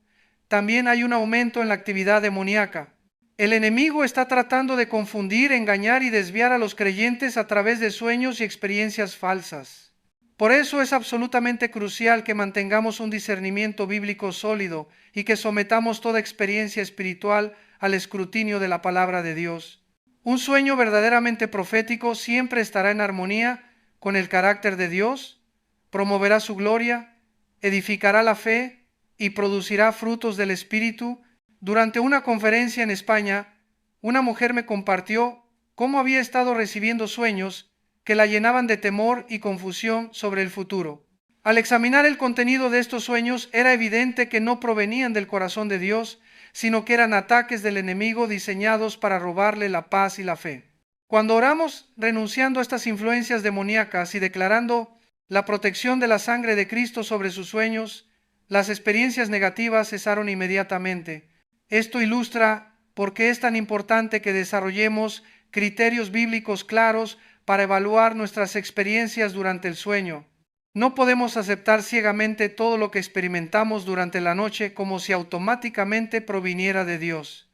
también hay un aumento en la actividad demoníaca. El enemigo está tratando de confundir, engañar y desviar a los creyentes a través de sueños y experiencias falsas. Por eso es absolutamente crucial que mantengamos un discernimiento bíblico sólido y que sometamos toda experiencia espiritual al escrutinio de la palabra de Dios. Un sueño verdaderamente profético siempre estará en armonía con el carácter de Dios, promoverá su gloria, edificará la fe y producirá frutos del Espíritu. Durante una conferencia en España, una mujer me compartió cómo había estado recibiendo sueños que la llenaban de temor y confusión sobre el futuro. Al examinar el contenido de estos sueños, era evidente que no provenían del corazón de Dios, sino que eran ataques del enemigo diseñados para robarle la paz y la fe. Cuando oramos renunciando a estas influencias demoníacas y declarando la protección de la sangre de Cristo sobre sus sueños, las experiencias negativas cesaron inmediatamente. Esto ilustra por qué es tan importante que desarrollemos criterios bíblicos claros para evaluar nuestras experiencias durante el sueño. No podemos aceptar ciegamente todo lo que experimentamos durante la noche como si automáticamente proviniera de Dios.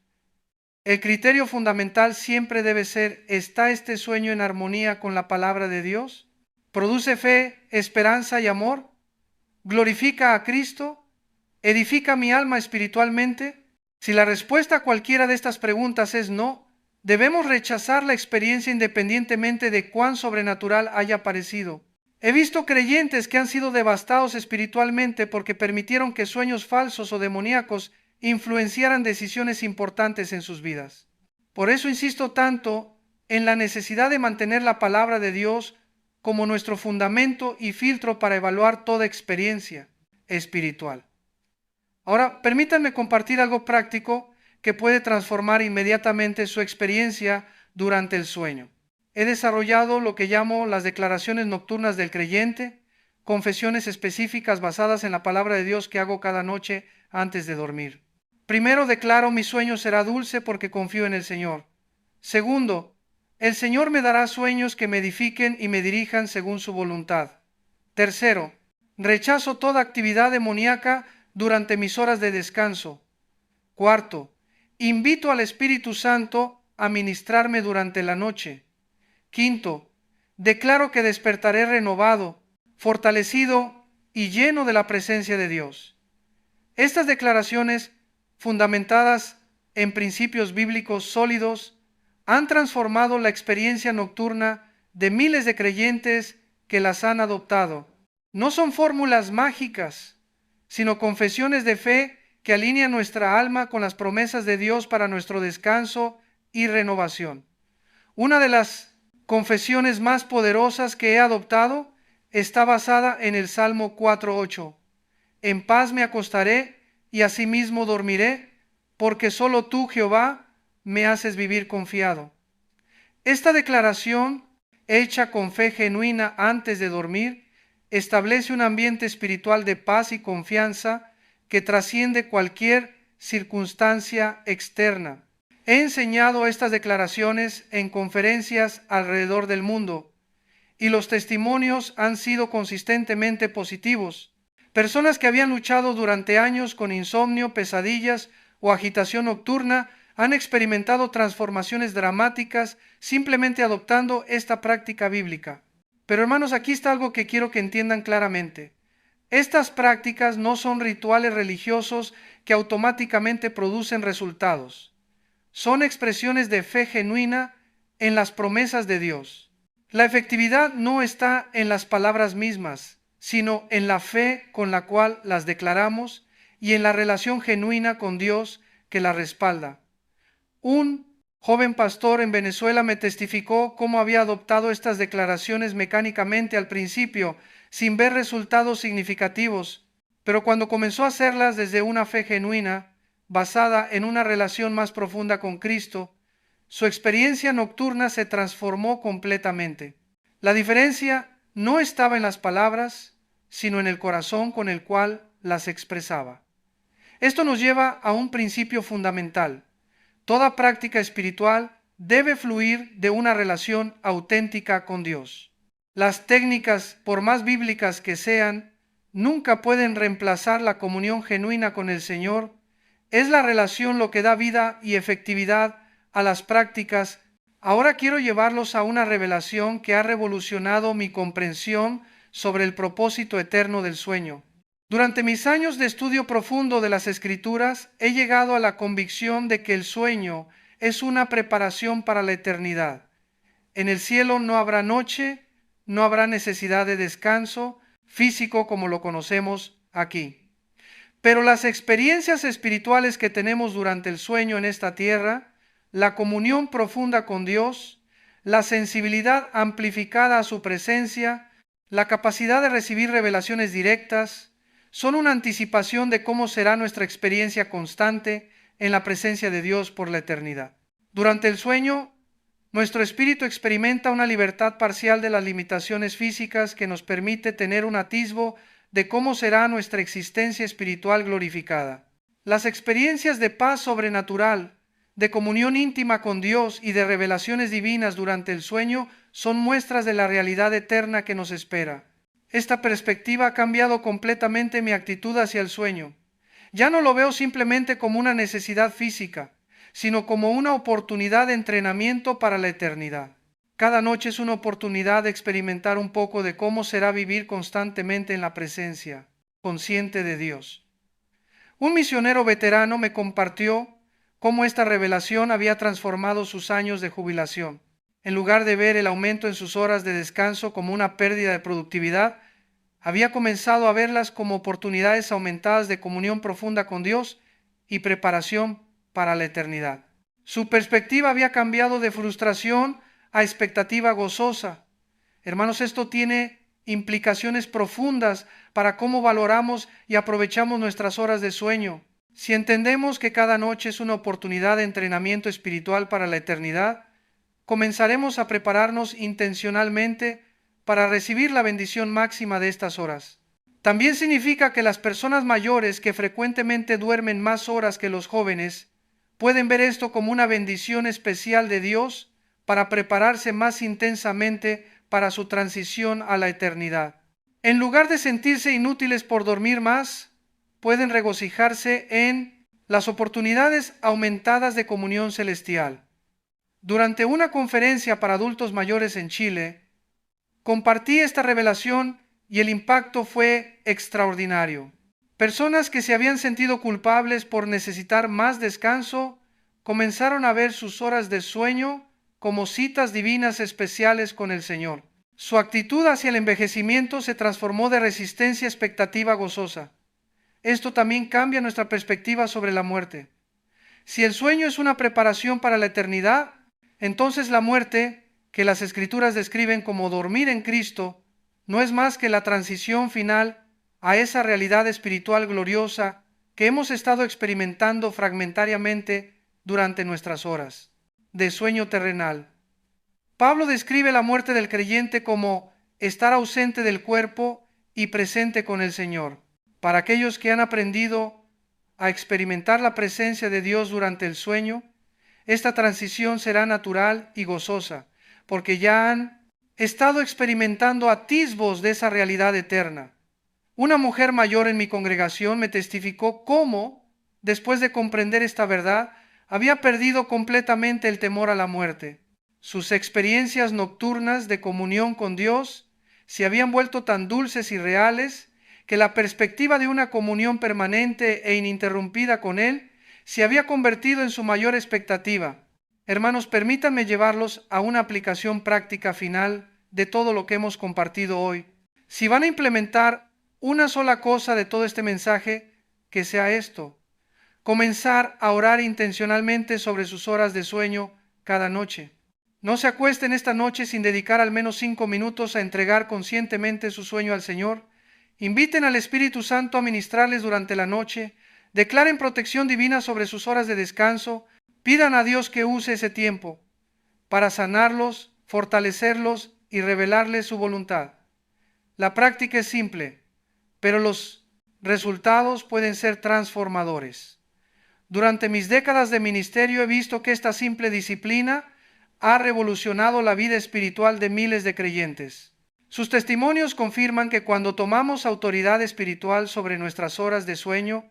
El criterio fundamental siempre debe ser: ¿está este sueño en armonía con la palabra de Dios? ¿Produce fe, esperanza y amor? ¿Glorifica a Cristo? ¿Edifica mi alma espiritualmente? Si la respuesta a cualquiera de estas preguntas es no, debemos rechazar la experiencia independientemente de cuán sobrenatural haya parecido. He visto creyentes que han sido devastados espiritualmente porque permitieron que sueños falsos o demoníacos influenciaran decisiones importantes en sus vidas. Por eso insisto tanto en la necesidad de mantener la palabra de Dios como nuestro fundamento y filtro para evaluar toda experiencia espiritual. Ahora, permítanme compartir algo práctico que puede transformar inmediatamente su experiencia durante el sueño. He desarrollado lo que llamo las declaraciones nocturnas del creyente, confesiones específicas basadas en la palabra de Dios que hago cada noche antes de dormir. Primero, declaro: mi sueño será dulce porque confío en el Señor. Segundo, el Señor me dará sueños que me edifiquen y me dirijan según su voluntad. Tercero, rechazo toda actividad demoníaca durante mis horas de descanso. Cuarto, invito al Espíritu Santo a ministrarme durante la noche. Quinto, declaro que despertaré renovado, fortalecido y lleno de la presencia de Dios. Estas declaraciones, fundamentadas en principios bíblicos sólidos, han transformado la experiencia nocturna de miles de creyentes que las han adoptado. No son fórmulas mágicas, sino confesiones de fe que alinean nuestra alma con las promesas de Dios para nuestro descanso y renovación. Una de las confesiones más poderosas que he adoptado está basada en el Salmo 4:8. En paz me acostaré y asimismo dormiré, porque solo tú, Jehová, me haces vivir confiado. Esta declaración, hecha con fe genuina antes de dormir, establece un ambiente espiritual de paz y confianza que trasciende cualquier circunstancia externa. He enseñado estas declaraciones en conferencias alrededor del mundo y los testimonios han sido consistentemente positivos. Personas que habían luchado durante años con insomnio, pesadillas o agitación nocturna han experimentado transformaciones dramáticas simplemente adoptando esta práctica bíblica. Pero hermanos, aquí está algo que quiero que entiendan claramente. Estas prácticas no son rituales religiosos que automáticamente producen resultados. Son expresiones de fe genuina en las promesas de Dios. La efectividad no está en las palabras mismas, sino en la fe con la cual las declaramos y en la relación genuina con Dios que las respalda. Un joven pastor en Venezuela me testificó cómo había adoptado estas declaraciones mecánicamente al principio, sin ver resultados significativos, pero cuando comenzó a hacerlas desde una fe genuina, basada en una relación más profunda con Cristo, su experiencia nocturna se transformó completamente. La diferencia no estaba en las palabras, sino en el corazón con el cual las expresaba. Esto nos lleva a un principio fundamental. Toda práctica espiritual debe fluir de una relación auténtica con Dios. Las técnicas, por más bíblicas que sean, nunca pueden reemplazar la comunión genuina con el Señor. Es la relación lo que da vida y efectividad a las prácticas. Ahora quiero llevarlos a una revelación que ha revolucionado mi comprensión sobre el propósito eterno del sueño. Durante mis años de estudio profundo de las Escrituras, he llegado a la convicción de que el sueño es una preparación para la eternidad. En el cielo no habrá noche, no habrá necesidad de descanso físico como lo conocemos aquí. Pero las experiencias espirituales que tenemos durante el sueño en esta tierra, la comunión profunda con Dios, la sensibilidad amplificada a su presencia, la capacidad de recibir revelaciones directas, son una anticipación de cómo será nuestra experiencia constante en la presencia de Dios por la eternidad. Durante el sueño, nuestro espíritu experimenta una libertad parcial de las limitaciones físicas que nos permite tener un atisbo de cómo será nuestra existencia espiritual glorificada. Las experiencias de paz sobrenatural, de comunión íntima con Dios y de revelaciones divinas durante el sueño son muestras de la realidad eterna que nos espera. Esta perspectiva ha cambiado completamente mi actitud hacia el sueño. Ya no lo veo simplemente como una necesidad física, sino como una oportunidad de entrenamiento para la eternidad. Cada noche es una oportunidad de experimentar un poco de cómo será vivir constantemente en la presencia, consciente de Dios. Un misionero veterano me compartió cómo esta revelación había transformado sus años de jubilación. En lugar de ver el aumento en sus horas de descanso como una pérdida de productividad, había comenzado a verlas como oportunidades aumentadas de comunión profunda con Dios y preparación para la eternidad. Su perspectiva había cambiado de frustración a expectativa gozosa. Hermanos, esto tiene implicaciones profundas para cómo valoramos y aprovechamos nuestras horas de sueño. Si entendemos que cada noche es una oportunidad de entrenamiento espiritual para la eternidad, comenzaremos a prepararnos intencionalmente para recibir la bendición máxima de estas horas. También significa que las personas mayores que frecuentemente duermen más horas que los jóvenes pueden ver esto como una bendición especial de Dios para prepararse más intensamente para su transición a la eternidad. En lugar de sentirse inútiles por dormir más, pueden regocijarse en las oportunidades aumentadas de comunión celestial. Durante una conferencia para adultos mayores en Chile, compartí esta revelación y el impacto fue extraordinario. Personas que se habían sentido culpables por necesitar más descanso comenzaron a ver sus horas de sueño como citas divinas especiales con el Señor. Su actitud hacia el envejecimiento se transformó de resistencia a expectativa gozosa. Esto también cambia nuestra perspectiva sobre la muerte. Si el sueño es una preparación para la eternidad, entonces la muerte, que las Escrituras describen como dormir en Cristo, no es más que la transición final a esa realidad espiritual gloriosa que hemos estado experimentando fragmentariamente durante nuestras horas de sueño terrenal. Pablo describe la muerte del creyente como estar ausente del cuerpo y presente con el Señor. Para aquellos que han aprendido a experimentar la presencia de Dios durante el sueño, esta transición será natural y gozosa, porque ya han estado experimentando atisbos de esa realidad eterna. Una mujer mayor en mi congregación me testificó cómo, después de comprender esta verdad, había perdido completamente el temor a la muerte. Sus experiencias nocturnas de comunión con Dios se habían vuelto tan dulces y reales que la perspectiva de una comunión permanente e ininterrumpida con Él se había convertido en su mayor expectativa. Hermanos, permítanme llevarlos a una aplicación práctica final de todo lo que hemos compartido hoy. Si van a implementar una sola cosa de todo este mensaje, que sea esto: comenzar a orar intencionalmente sobre sus horas de sueño cada noche. No se acuesten esta noche sin dedicar al menos 5 minutos a entregar conscientemente su sueño al Señor. Inviten al Espíritu Santo a ministrarles durante la noche. Declaren protección divina sobre sus horas de descanso. Pidan a Dios que use ese tiempo para sanarlos, fortalecerlos y revelarles su voluntad. La práctica es simple, pero los resultados pueden ser transformadores. Durante mis décadas de ministerio he visto que esta simple disciplina ha revolucionado la vida espiritual de miles de creyentes. Sus testimonios confirman que cuando tomamos autoridad espiritual sobre nuestras horas de sueño,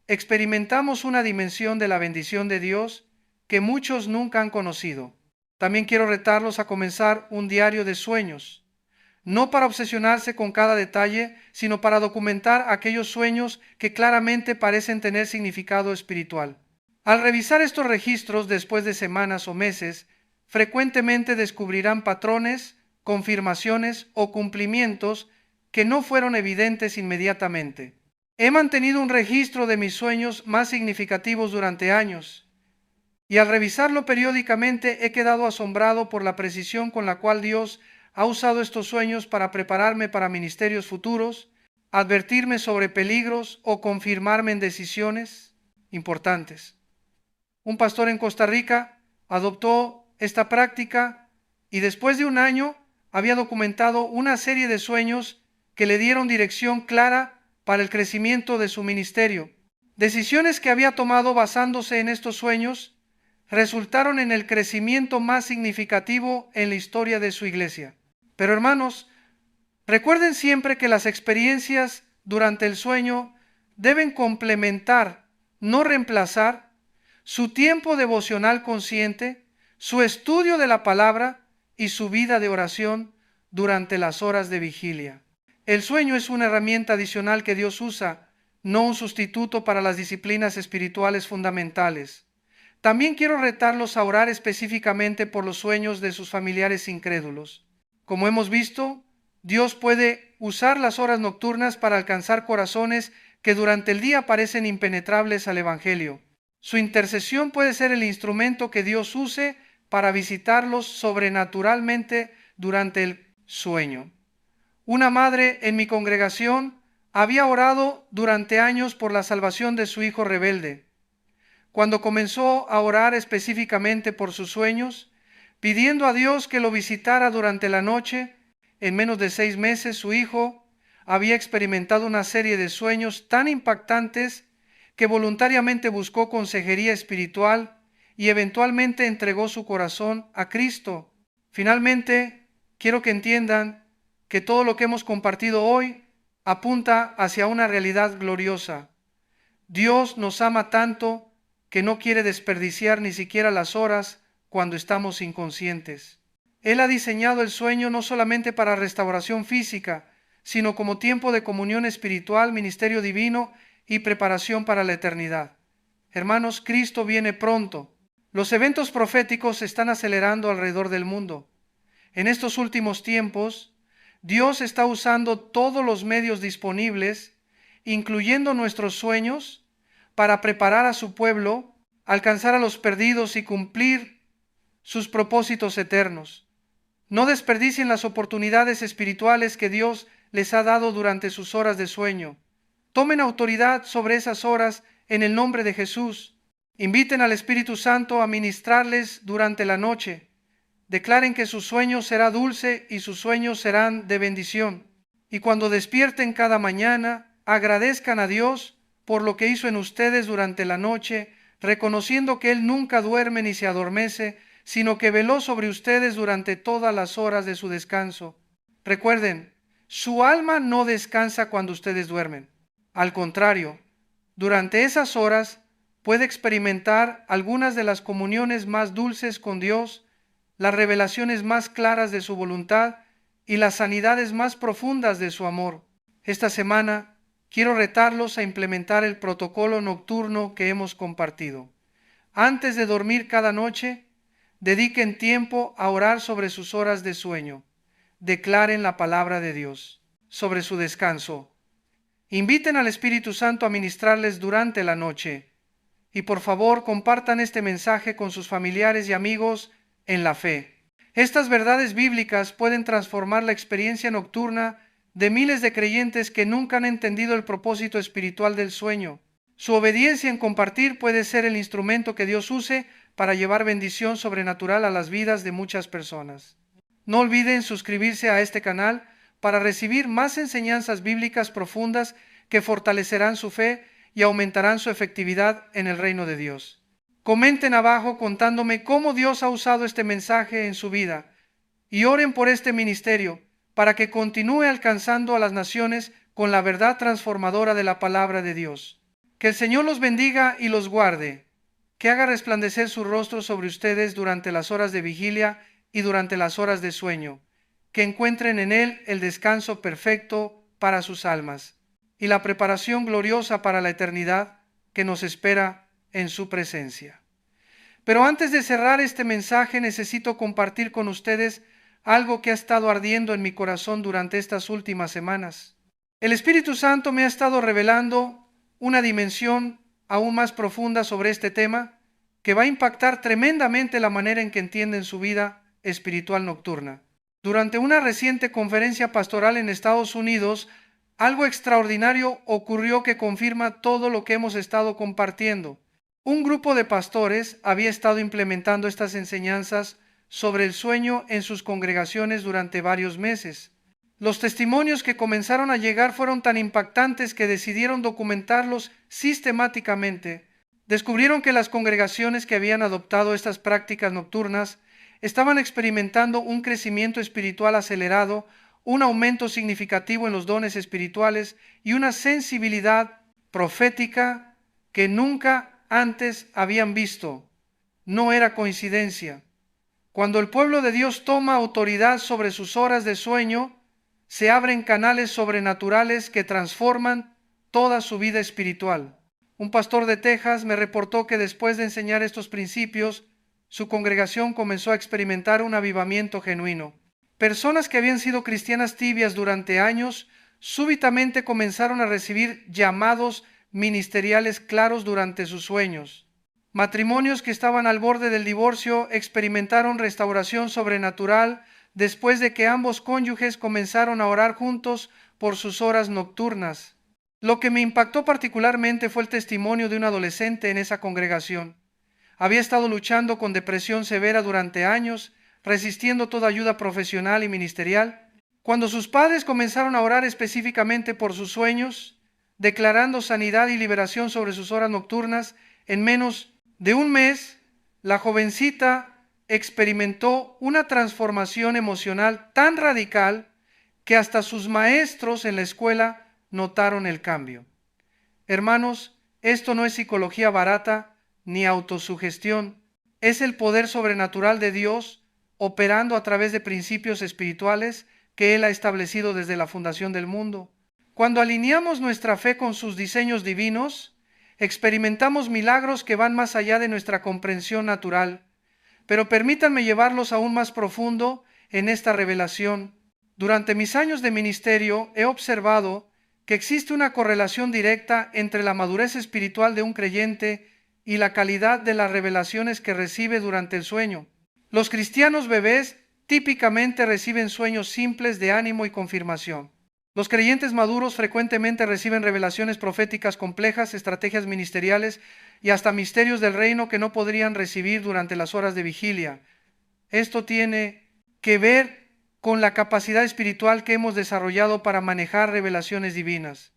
experimentamos una dimensión de la bendición de Dios que muchos nunca han conocido. También quiero retarlos a comenzar un diario de sueños, no para obsesionarse con cada detalle, sino para documentar aquellos sueños que claramente parecen tener significado espiritual. Al revisar estos registros después de semanas o meses, frecuentemente descubrirán patrones, confirmaciones o cumplimientos que no fueron evidentes inmediatamente. He mantenido un registro de mis sueños más significativos durante años, y al revisarlo periódicamente he quedado asombrado por la precisión con la cual Dios ha usado estos sueños para prepararme para ministerios futuros, advertirme sobre peligros o confirmarme en decisiones importantes. Un pastor en Costa Rica adoptó esta práctica y después de un año había documentado una serie de sueños que le dieron dirección clara para el crecimiento de su ministerio. Decisiones que había tomado basándose en estos sueños resultaron en el crecimiento más significativo en la historia de su iglesia. Pero hermanos, recuerden siempre que las experiencias durante el sueño deben complementar, no reemplazar, su tiempo devocional consciente, su estudio de la palabra y su vida de oración durante las horas de vigilia. El sueño es una herramienta adicional que Dios usa, no un sustituto para las disciplinas espirituales fundamentales. También quiero retarlos a orar específicamente por los sueños de sus familiares incrédulos. Como hemos visto, Dios puede usar las horas nocturnas para alcanzar corazones que durante el día parecen impenetrables al Evangelio. Su intercesión puede ser el instrumento que Dios use para visitarlos sobrenaturalmente durante el sueño. Una madre en mi congregación había orado durante años por la salvación de su hijo rebelde. Cuando comenzó a orar específicamente por sus sueños, pidiendo a Dios que lo visitara durante la noche, en menos de 6 meses su hijo había experimentado una serie de sueños tan impactantes que voluntariamente buscó consejería espiritual y eventualmente entregó su corazón a Cristo. Finalmente, quiero que entiendan que todo lo que hemos compartido hoy apunta hacia una realidad gloriosa. Dios nos ama tanto que no quiere desperdiciar ni siquiera las horas cuando estamos inconscientes. Él ha diseñado el sueño no solamente para restauración física, sino como tiempo de comunión espiritual, ministerio divino y preparación para la eternidad. Hermanos, Cristo viene pronto. Los eventos proféticos se están acelerando alrededor del mundo. En estos últimos tiempos, Dios está usando todos los medios disponibles, incluyendo nuestros sueños, para preparar a su pueblo, alcanzar a los perdidos y cumplir sus propósitos eternos. No desperdicien las oportunidades espirituales que Dios les ha dado durante sus horas de sueño. Tomen autoridad sobre esas horas en el nombre de Jesús. Inviten al Espíritu Santo a ministrarles durante la noche. Declaren que su sueño será dulce y sus sueños serán de bendición. Y cuando despierten cada mañana, agradezcan a Dios por lo que hizo en ustedes durante la noche, reconociendo que Él nunca duerme ni se adormece, sino que veló sobre ustedes durante todas las horas de su descanso. Recuerden, su alma no descansa cuando ustedes duermen. Al contrario, durante esas horas puede experimentar algunas de las comuniones más dulces con Dios, las revelaciones más claras de su voluntad y las sanidades más profundas de su amor. Esta semana quiero retarlos a implementar el protocolo nocturno que hemos compartido. Antes de dormir cada noche, dediquen tiempo a orar sobre sus horas de sueño. Declaren la palabra de Dios sobre su descanso. Inviten al Espíritu Santo a ministrarles durante la noche. Y por favor, compartan este mensaje con sus familiares y amigos en la fe. Estas verdades bíblicas pueden transformar la experiencia nocturna de miles de creyentes que nunca han entendido el propósito espiritual del sueño. Su obediencia en compartir puede ser el instrumento que Dios use para llevar bendición sobrenatural a las vidas de muchas personas. No olviden suscribirse a este canal para recibir más enseñanzas bíblicas profundas que fortalecerán su fe y aumentarán su efectividad en el reino de Dios. Comenten abajo contándome cómo Dios ha usado este mensaje en su vida y oren por este ministerio para que continúe alcanzando a las naciones con la verdad transformadora de la palabra de Dios. Que el Señor los bendiga y los guarde, que haga resplandecer su rostro sobre ustedes durante las horas de vigilia y durante las horas de sueño, que encuentren en Él el descanso perfecto para sus almas y la preparación gloriosa para la eternidad que nos espera en su presencia. Pero antes de cerrar este mensaje, necesito compartir con ustedes algo que ha estado ardiendo en mi corazón durante estas últimas semanas. El Espíritu Santo me ha estado revelando una dimensión aún más profunda sobre este tema que va a impactar tremendamente la manera en que entienden su vida espiritual nocturna. Durante una reciente conferencia pastoral en Estados Unidos, algo extraordinario ocurrió que confirma todo lo que hemos estado compartiendo. Un grupo de pastores había estado implementando estas enseñanzas sobre el sueño en sus congregaciones durante varios meses. Los testimonios que comenzaron a llegar fueron tan impactantes que decidieron documentarlos sistemáticamente. Descubrieron que las congregaciones que habían adoptado estas prácticas nocturnas estaban experimentando un crecimiento espiritual acelerado, un aumento significativo en los dones espirituales y una sensibilidad profética que nunca antes habían visto. No era coincidencia. Cuando el pueblo de Dios toma autoridad sobre sus horas de sueño, se abren canales sobrenaturales que transforman toda su vida espiritual. Un pastor de Texas me reportó que después de enseñar estos principios, su congregación comenzó a experimentar un avivamiento genuino. Personas que habían sido cristianas tibias durante años, súbitamente comenzaron a recibir llamados ministeriales claros durante sus sueños. Matrimonios que estaban al borde del divorcio experimentaron restauración sobrenatural después de que ambos cónyuges comenzaron a orar juntos por sus horas nocturnas. Lo que me impactó particularmente fue el testimonio de un adolescente en esa congregación. Había estado luchando con depresión severa durante años, resistiendo toda ayuda profesional y ministerial. Cuando sus padres comenzaron a orar específicamente por sus sueños, declarando sanidad y liberación sobre sus horas nocturnas, en menos de un mes, la jovencita experimentó una transformación emocional tan radical que hasta sus maestros en la escuela notaron el cambio. Hermanos, esto no es psicología barata ni autosugestión, es el poder sobrenatural de Dios operando a través de principios espirituales que Él ha establecido desde la fundación del mundo. Cuando alineamos nuestra fe con sus diseños divinos, experimentamos milagros que van más allá de nuestra comprensión natural. Pero permítanme llevarlos aún más profundo en esta revelación. Durante mis años de ministerio he observado que existe una correlación directa entre la madurez espiritual de un creyente y la calidad de las revelaciones que recibe durante el sueño. Los cristianos bebés típicamente reciben sueños simples de ánimo y confirmación. Los creyentes maduros frecuentemente reciben revelaciones proféticas complejas, estrategias ministeriales y hasta misterios del reino que no podrían recibir durante las horas de vigilia. Esto tiene que ver con la capacidad espiritual que hemos desarrollado para manejar revelaciones divinas.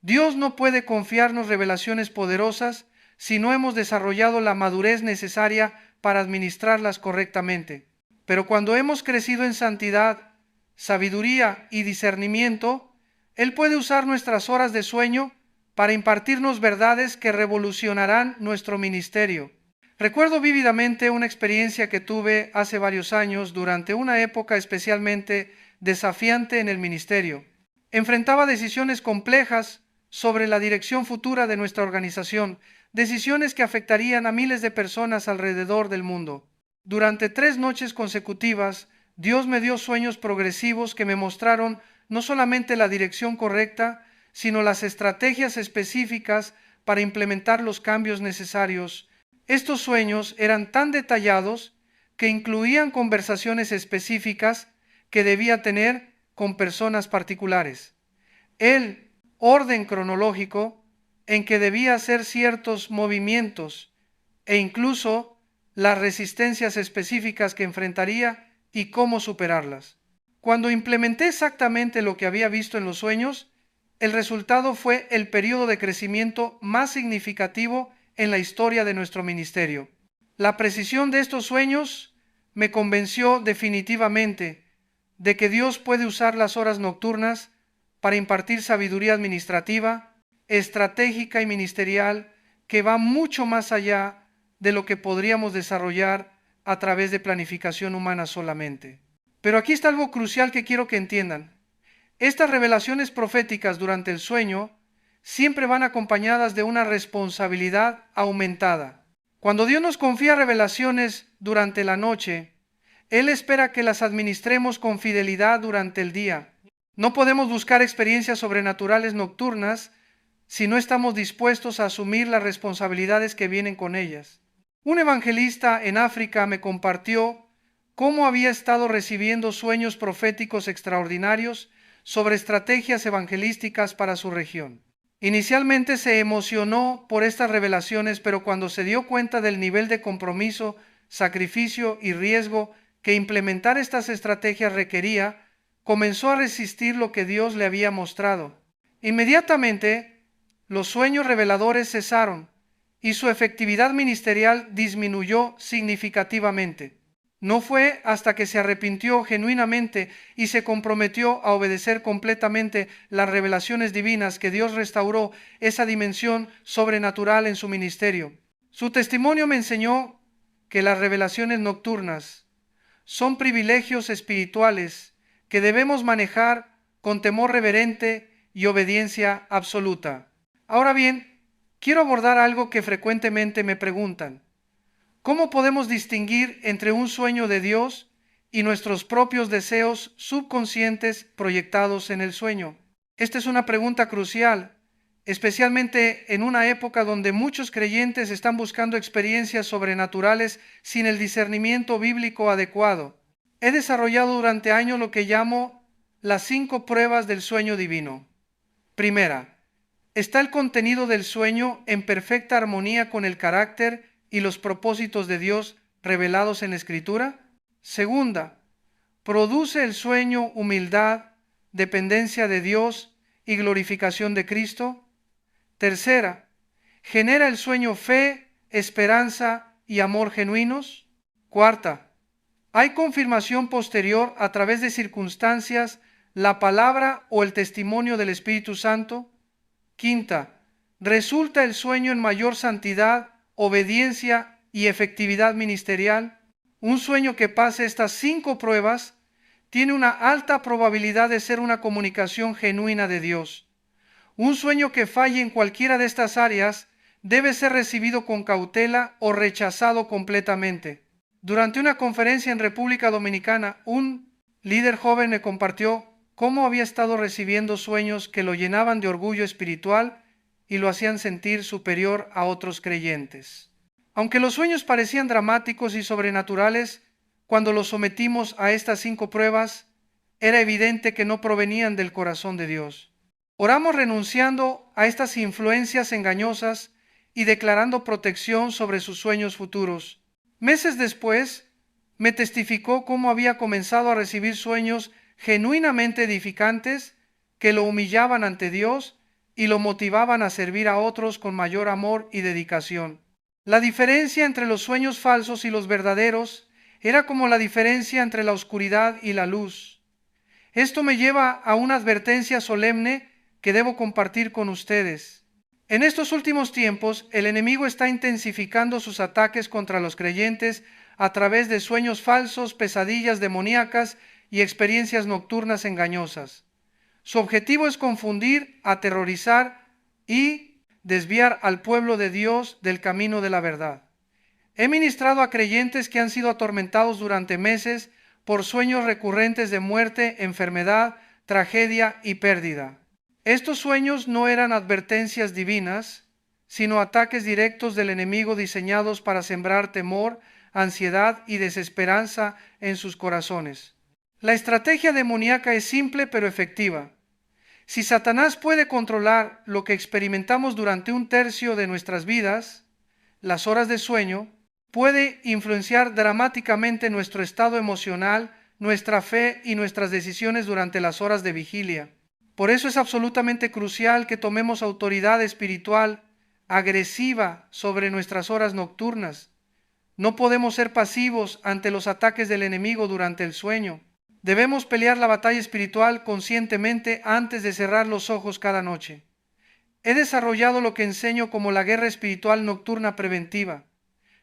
Dios no puede confiarnos revelaciones poderosas si no hemos desarrollado la madurez necesaria para administrarlas correctamente. Pero cuando hemos crecido en santidad, sabiduría y discernimiento, Él puede usar nuestras horas de sueño para impartirnos verdades que revolucionarán nuestro ministerio. Recuerdo vívidamente una experiencia que tuve hace varios años durante una época especialmente desafiante en el ministerio. Enfrentaba decisiones complejas sobre la dirección futura de nuestra organización, decisiones que afectarían a miles de personas alrededor del mundo. Durante 3 noches consecutivas, Dios me dio sueños progresivos que me mostraron no solamente la dirección correcta, sino las estrategias específicas para implementar los cambios necesarios. Estos sueños eran tan detallados que incluían conversaciones específicas que debía tener con personas particulares. El orden cronológico en que debía hacer ciertos movimientos e incluso las resistencias específicas que enfrentaría y cómo superarlas. Cuando implementé exactamente lo que había visto en los sueños, el resultado fue el periodo de crecimiento más significativo en la historia de nuestro ministerio. La precisión de estos sueños me convenció definitivamente de que Dios puede usar las horas nocturnas para impartir sabiduría administrativa, estratégica y ministerial que va mucho más allá de lo que podríamos desarrollar a través de planificación humana solamente. Pero aquí está algo crucial que quiero que entiendan. Estas revelaciones proféticas durante el sueño siempre van acompañadas de una responsabilidad aumentada. Cuando Dios nos confía revelaciones durante la noche, Él espera que las administremos con fidelidad durante el día. No podemos buscar experiencias sobrenaturales nocturnas si no estamos dispuestos a asumir las responsabilidades que vienen con ellas. Un evangelista en África me compartió cómo había estado recibiendo sueños proféticos extraordinarios sobre estrategias evangelísticas para su región. Inicialmente se emocionó por estas revelaciones, pero cuando se dio cuenta del nivel de compromiso, sacrificio y riesgo que implementar estas estrategias requería, comenzó a resistir lo que Dios le había mostrado. Inmediatamente, los sueños reveladores cesaron y su efectividad ministerial disminuyó significativamente. No fue hasta que se arrepintió genuinamente y se comprometió a obedecer completamente las revelaciones divinas que Dios restauró esa dimensión sobrenatural en su ministerio. Su testimonio me enseñó que las revelaciones nocturnas son privilegios espirituales que debemos manejar con temor reverente y obediencia absoluta. Ahora bien, quiero abordar algo que frecuentemente me preguntan. ¿Cómo podemos distinguir entre un sueño de Dios y nuestros propios deseos subconscientes proyectados en el sueño? Esta es una pregunta crucial, especialmente en una época donde muchos creyentes están buscando experiencias sobrenaturales sin el discernimiento bíblico adecuado. He desarrollado durante años lo que llamo las 5 pruebas del sueño divino. Primera, ¿está el contenido del sueño en perfecta armonía con el carácter y los propósitos de Dios revelados en la Escritura? Segunda, ¿produce el sueño humildad, dependencia de Dios y glorificación de Cristo? Tercera, ¿genera el sueño fe, esperanza y amor genuinos? Cuarta, ¿hay confirmación posterior a través de circunstancias, la palabra o el testimonio del Espíritu Santo? Quinta, ¿resulta el sueño en mayor santidad, obediencia y efectividad ministerial? Un sueño que pase estas 5 pruebas tiene una alta probabilidad de ser una comunicación genuina de Dios. Un sueño que falle en cualquiera de estas áreas debe ser recibido con cautela o rechazado completamente. Durante una conferencia en República Dominicana, un líder joven me compartió cómo había estado recibiendo sueños que lo llenaban de orgullo espiritual y lo hacían sentir superior a otros creyentes. Aunque los sueños parecían dramáticos y sobrenaturales, cuando los sometimos a estas 5 pruebas, era evidente que no provenían del corazón de Dios. Oramos renunciando a estas influencias engañosas y declarando protección sobre sus sueños futuros. Meses después, me testificó cómo había comenzado a recibir sueños genuinamente edificantes que lo humillaban ante Dios y lo motivaban a servir a otros con mayor amor y dedicación. La diferencia entre los sueños falsos y los verdaderos era como la diferencia entre la oscuridad y la luz. Esto me lleva a una advertencia solemne que debo compartir con ustedes. En estos últimos tiempos, el enemigo está intensificando sus ataques contra los creyentes a través de sueños falsos, pesadillas demoníacas y experiencias nocturnas engañosas. Su objetivo es confundir, aterrorizar y desviar al pueblo de Dios del camino de la verdad. He ministrado a creyentes que han sido atormentados durante meses por sueños recurrentes de muerte, enfermedad, tragedia y pérdida. Estos sueños no eran advertencias divinas, sino ataques directos del enemigo diseñados para sembrar temor, ansiedad y desesperanza en sus corazones. La estrategia demoníaca es simple pero efectiva. Si Satanás puede controlar lo que experimentamos durante un tercio de nuestras vidas, las horas de sueño, puede influenciar dramáticamente nuestro estado emocional, nuestra fe y nuestras decisiones durante las horas de vigilia. Por eso es absolutamente crucial que tomemos autoridad espiritual agresiva sobre nuestras horas nocturnas. No podemos ser pasivos ante los ataques del enemigo durante el sueño. Debemos pelear la batalla espiritual conscientemente antes de cerrar los ojos cada noche. He desarrollado lo que enseño como la guerra espiritual nocturna preventiva.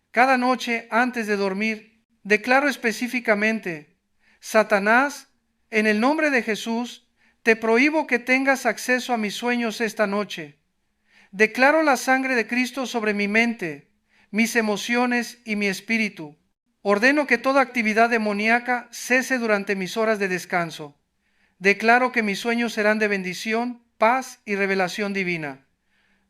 Cada noche antes de dormir, declaro específicamente: Satanás, en el nombre de Jesús, te prohíbo que tengas acceso a mis sueños esta noche. Declaro la sangre de Cristo sobre mi mente, mis emociones y mi espíritu. Ordeno que toda actividad demoníaca cese durante mis horas de descanso. Declaro que mis sueños serán de bendición, paz y revelación divina.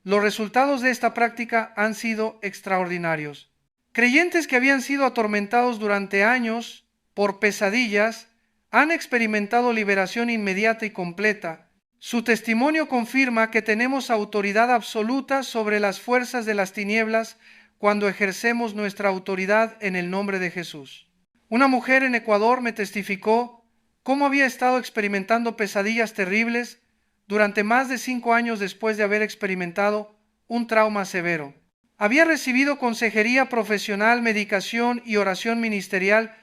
Los resultados de esta práctica han sido extraordinarios. Creyentes que habían sido atormentados durante años por pesadillas han experimentado liberación inmediata y completa. Su testimonio confirma que tenemos autoridad absoluta sobre las fuerzas de las tinieblas cuando ejercemos nuestra autoridad en el nombre de Jesús. Una mujer en Ecuador me testificó cómo había estado experimentando pesadillas terribles durante más de 5 años después de haber experimentado un trauma severo. Había recibido consejería profesional, medicación y oración ministerial,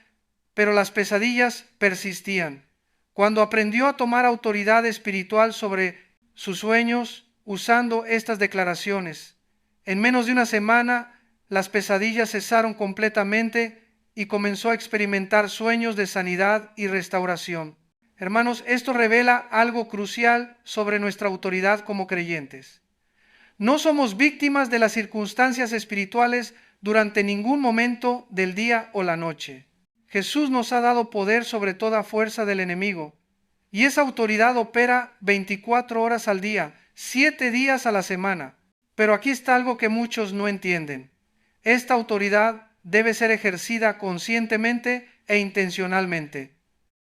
pero las pesadillas persistían. Cuando aprendió a tomar autoridad espiritual sobre sus sueños usando estas declaraciones, en menos de una semana las pesadillas cesaron completamente y comenzó a experimentar sueños de sanidad y restauración. Hermanos, esto revela algo crucial sobre nuestra autoridad como creyentes. No somos víctimas de las circunstancias espirituales durante ningún momento del día o la noche. Jesús nos ha dado poder sobre toda fuerza del enemigo, y esa autoridad opera 24 horas al día, 7 días a la semana. Pero aquí está algo que muchos no entienden. Esta autoridad debe ser ejercida conscientemente e intencionalmente.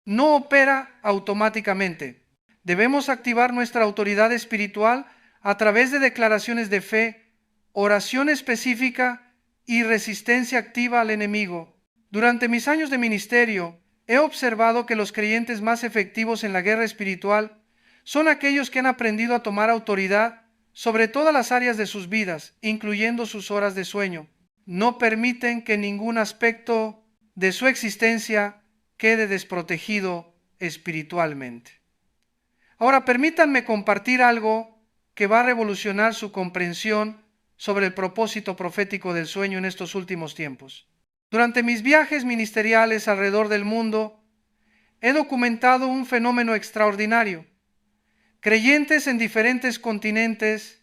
No opera automáticamente. Debemos activar nuestra autoridad espiritual a través de declaraciones de fe, oración específica y resistencia activa al enemigo. Durante mis años de ministerio, he observado que los creyentes más efectivos en la guerra espiritual son aquellos que han aprendido a tomar autoridad sobre todas las áreas de sus vidas, incluyendo sus horas de sueño. No permiten que ningún aspecto de su existencia quede desprotegido espiritualmente. Ahora permítanme compartir algo que va a revolucionar su comprensión sobre el propósito profético del sueño en estos últimos tiempos. Durante mis viajes ministeriales alrededor del mundo, he documentado un fenómeno extraordinario. Creyentes en diferentes continentes,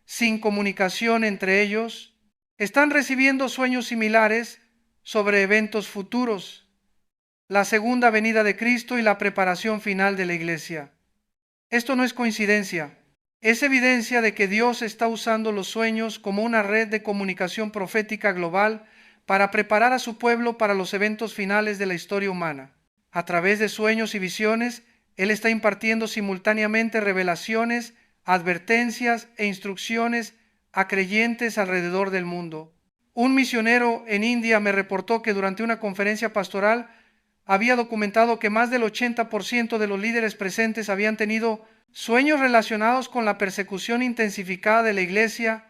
sin comunicación entre ellos, están recibiendo sueños similares sobre eventos futuros, la segunda venida de Cristo y la preparación final de la iglesia. Esto no es coincidencia. Es evidencia de que Dios está usando los sueños como una red de comunicación profética global para preparar a su pueblo para los eventos finales de la historia humana. A través de sueños y visiones, Él está impartiendo simultáneamente revelaciones, advertencias e instrucciones a creyentes alrededor del mundo. Un misionero en India me reportó que durante una conferencia pastoral había documentado que más del 80% de los líderes presentes habían tenido sueños relacionados con la persecución intensificada de la iglesia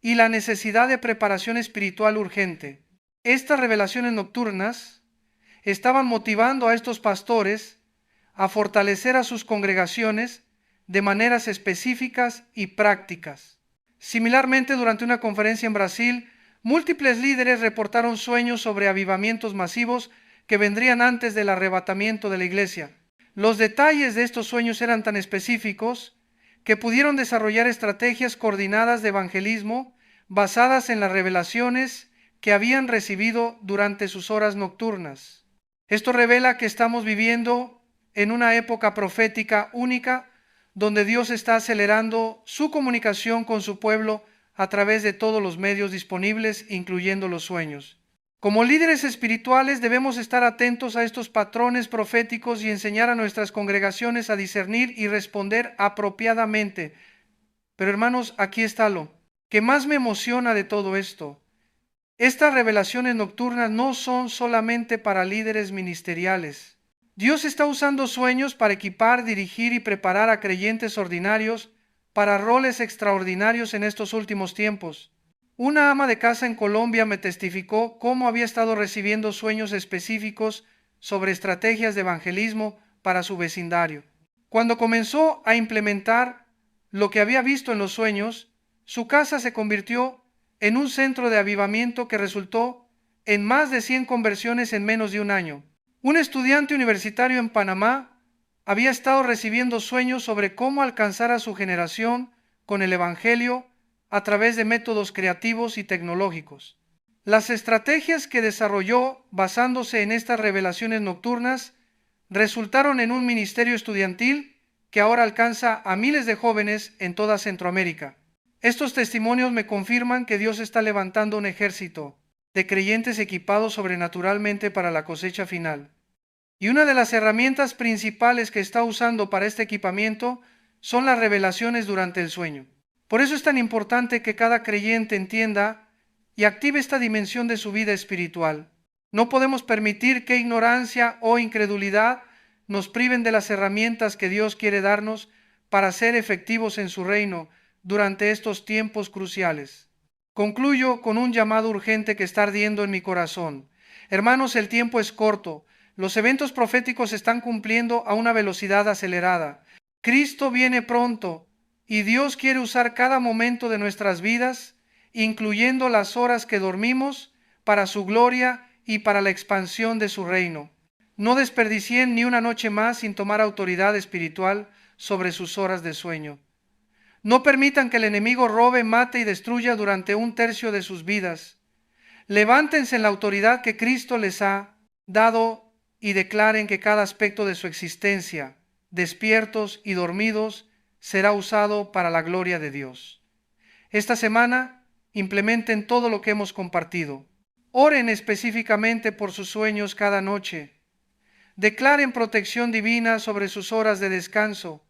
y la necesidad de preparación espiritual urgente. Estas revelaciones nocturnas estaban motivando a estos pastores a fortalecer a sus congregaciones de maneras específicas y prácticas. Similarmente, durante una conferencia en Brasil, múltiples líderes reportaron sueños sobre avivamientos masivos que vendrían antes del arrebatamiento de la iglesia. Los detalles de estos sueños eran tan específicos que pudieron desarrollar estrategias coordinadas de evangelismo basadas en las revelaciones que habían recibido durante sus horas nocturnas. Esto revela que estamos viviendo en una época profética única donde Dios está acelerando su comunicación con su pueblo a través de todos los medios disponibles, incluyendo los sueños. Como líderes espirituales debemos estar atentos a estos patrones proféticos y enseñar a nuestras congregaciones a discernir y responder apropiadamente. Pero hermanos, aquí está lo que más me emociona de todo esto. Estas revelaciones nocturnas no son solamente para líderes ministeriales. Dios está usando sueños para equipar, dirigir y preparar a creyentes ordinarios para roles extraordinarios en estos últimos tiempos. Una ama de casa en Colombia me testificó cómo había estado recibiendo sueños específicos sobre estrategias de evangelismo para su vecindario. Cuando comenzó a implementar lo que había visto en los sueños, su casa se convirtió en un centro de avivamiento que resultó en más de 100 conversiones en menos de un año. Un estudiante universitario en Panamá había estado recibiendo sueños sobre cómo alcanzar a su generación con el Evangelio a través de métodos creativos y tecnológicos. Las estrategias que desarrolló basándose en estas revelaciones nocturnas resultaron en un ministerio estudiantil que ahora alcanza a miles de jóvenes en toda Centroamérica. Estos testimonios me confirman que Dios está levantando un ejército de creyentes equipados sobrenaturalmente para la cosecha final. Y una de las herramientas principales que está usando para este equipamiento son las revelaciones durante el sueño. Por eso es tan importante que cada creyente entienda y active esta dimensión de su vida espiritual. No podemos permitir que ignorancia o incredulidad nos priven de las herramientas que Dios quiere darnos para ser efectivos en su reino durante estos tiempos cruciales. Concluyo con un llamado urgente que está ardiendo en mi corazón. Hermanos, el tiempo es corto. Los eventos proféticos se están cumpliendo a una velocidad acelerada. Cristo viene pronto y Dios quiere usar cada momento de nuestras vidas, incluyendo las horas que dormimos, para su gloria y para la expansión de su reino. No desperdicien ni una noche más sin tomar autoridad espiritual sobre sus horas de sueño. No permitan que el enemigo robe, mate y destruya durante un tercio de sus vidas. Levántense en la autoridad que Cristo les ha dado y declaren que cada aspecto de su existencia, despiertos y dormidos, será usado para la gloria de Dios. Esta semana, implementen todo lo que hemos compartido. Oren específicamente por sus sueños cada noche. Declaren protección divina sobre sus horas de descanso.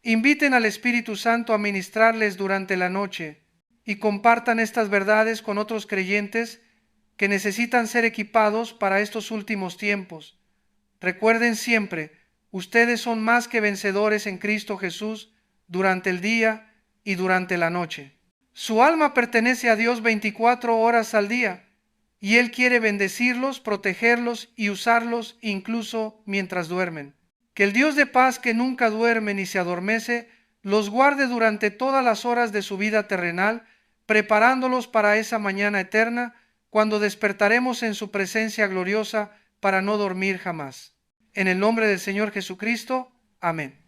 Inviten al Espíritu Santo a ministrarles durante la noche y compartan estas verdades con otros creyentes que necesitan ser equipados para estos últimos tiempos. Recuerden siempre, ustedes son más que vencedores en Cristo Jesús durante el día y durante la noche. Su alma pertenece a Dios 24 horas al día y Él quiere bendecirlos, protegerlos y usarlos incluso mientras duermen. Que el Dios de paz, que nunca duerme ni se adormece, los guarde durante todas las horas de su vida terrenal, preparándolos para esa mañana eterna, cuando despertaremos en su presencia gloriosa para no dormir jamás. En el nombre del Señor Jesucristo. Amén.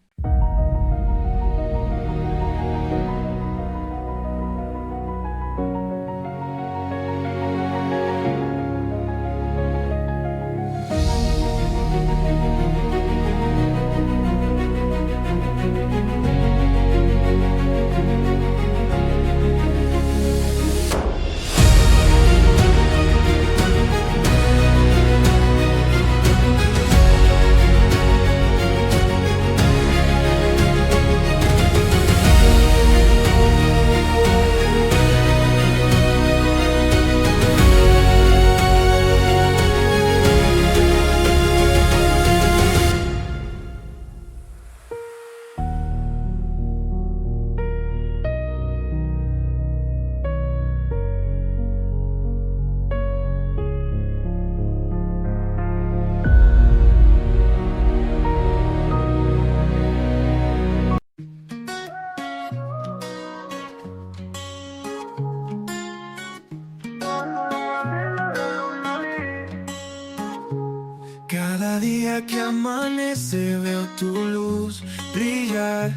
día que amanece veo tu luz brillar.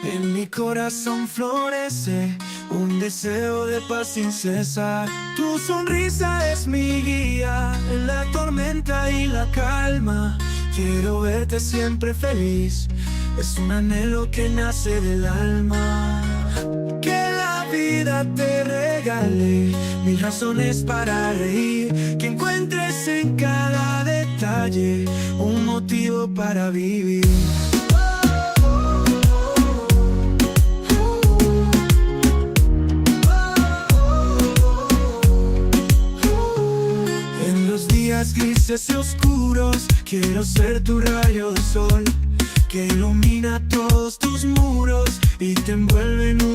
En mi corazón florece un deseo de paz sin cesar. Tu sonrisa es mi guía en la tormenta y la calma. Quiero verte siempre feliz, es un anhelo que nace del alma. Que la vida te regale mil razones para reír, que encuentres en cada detalle un motivo para vivir. En los días grises y oscuros quiero ser tu rayo de sol, que ilumina todos tus muros y te envuelve en un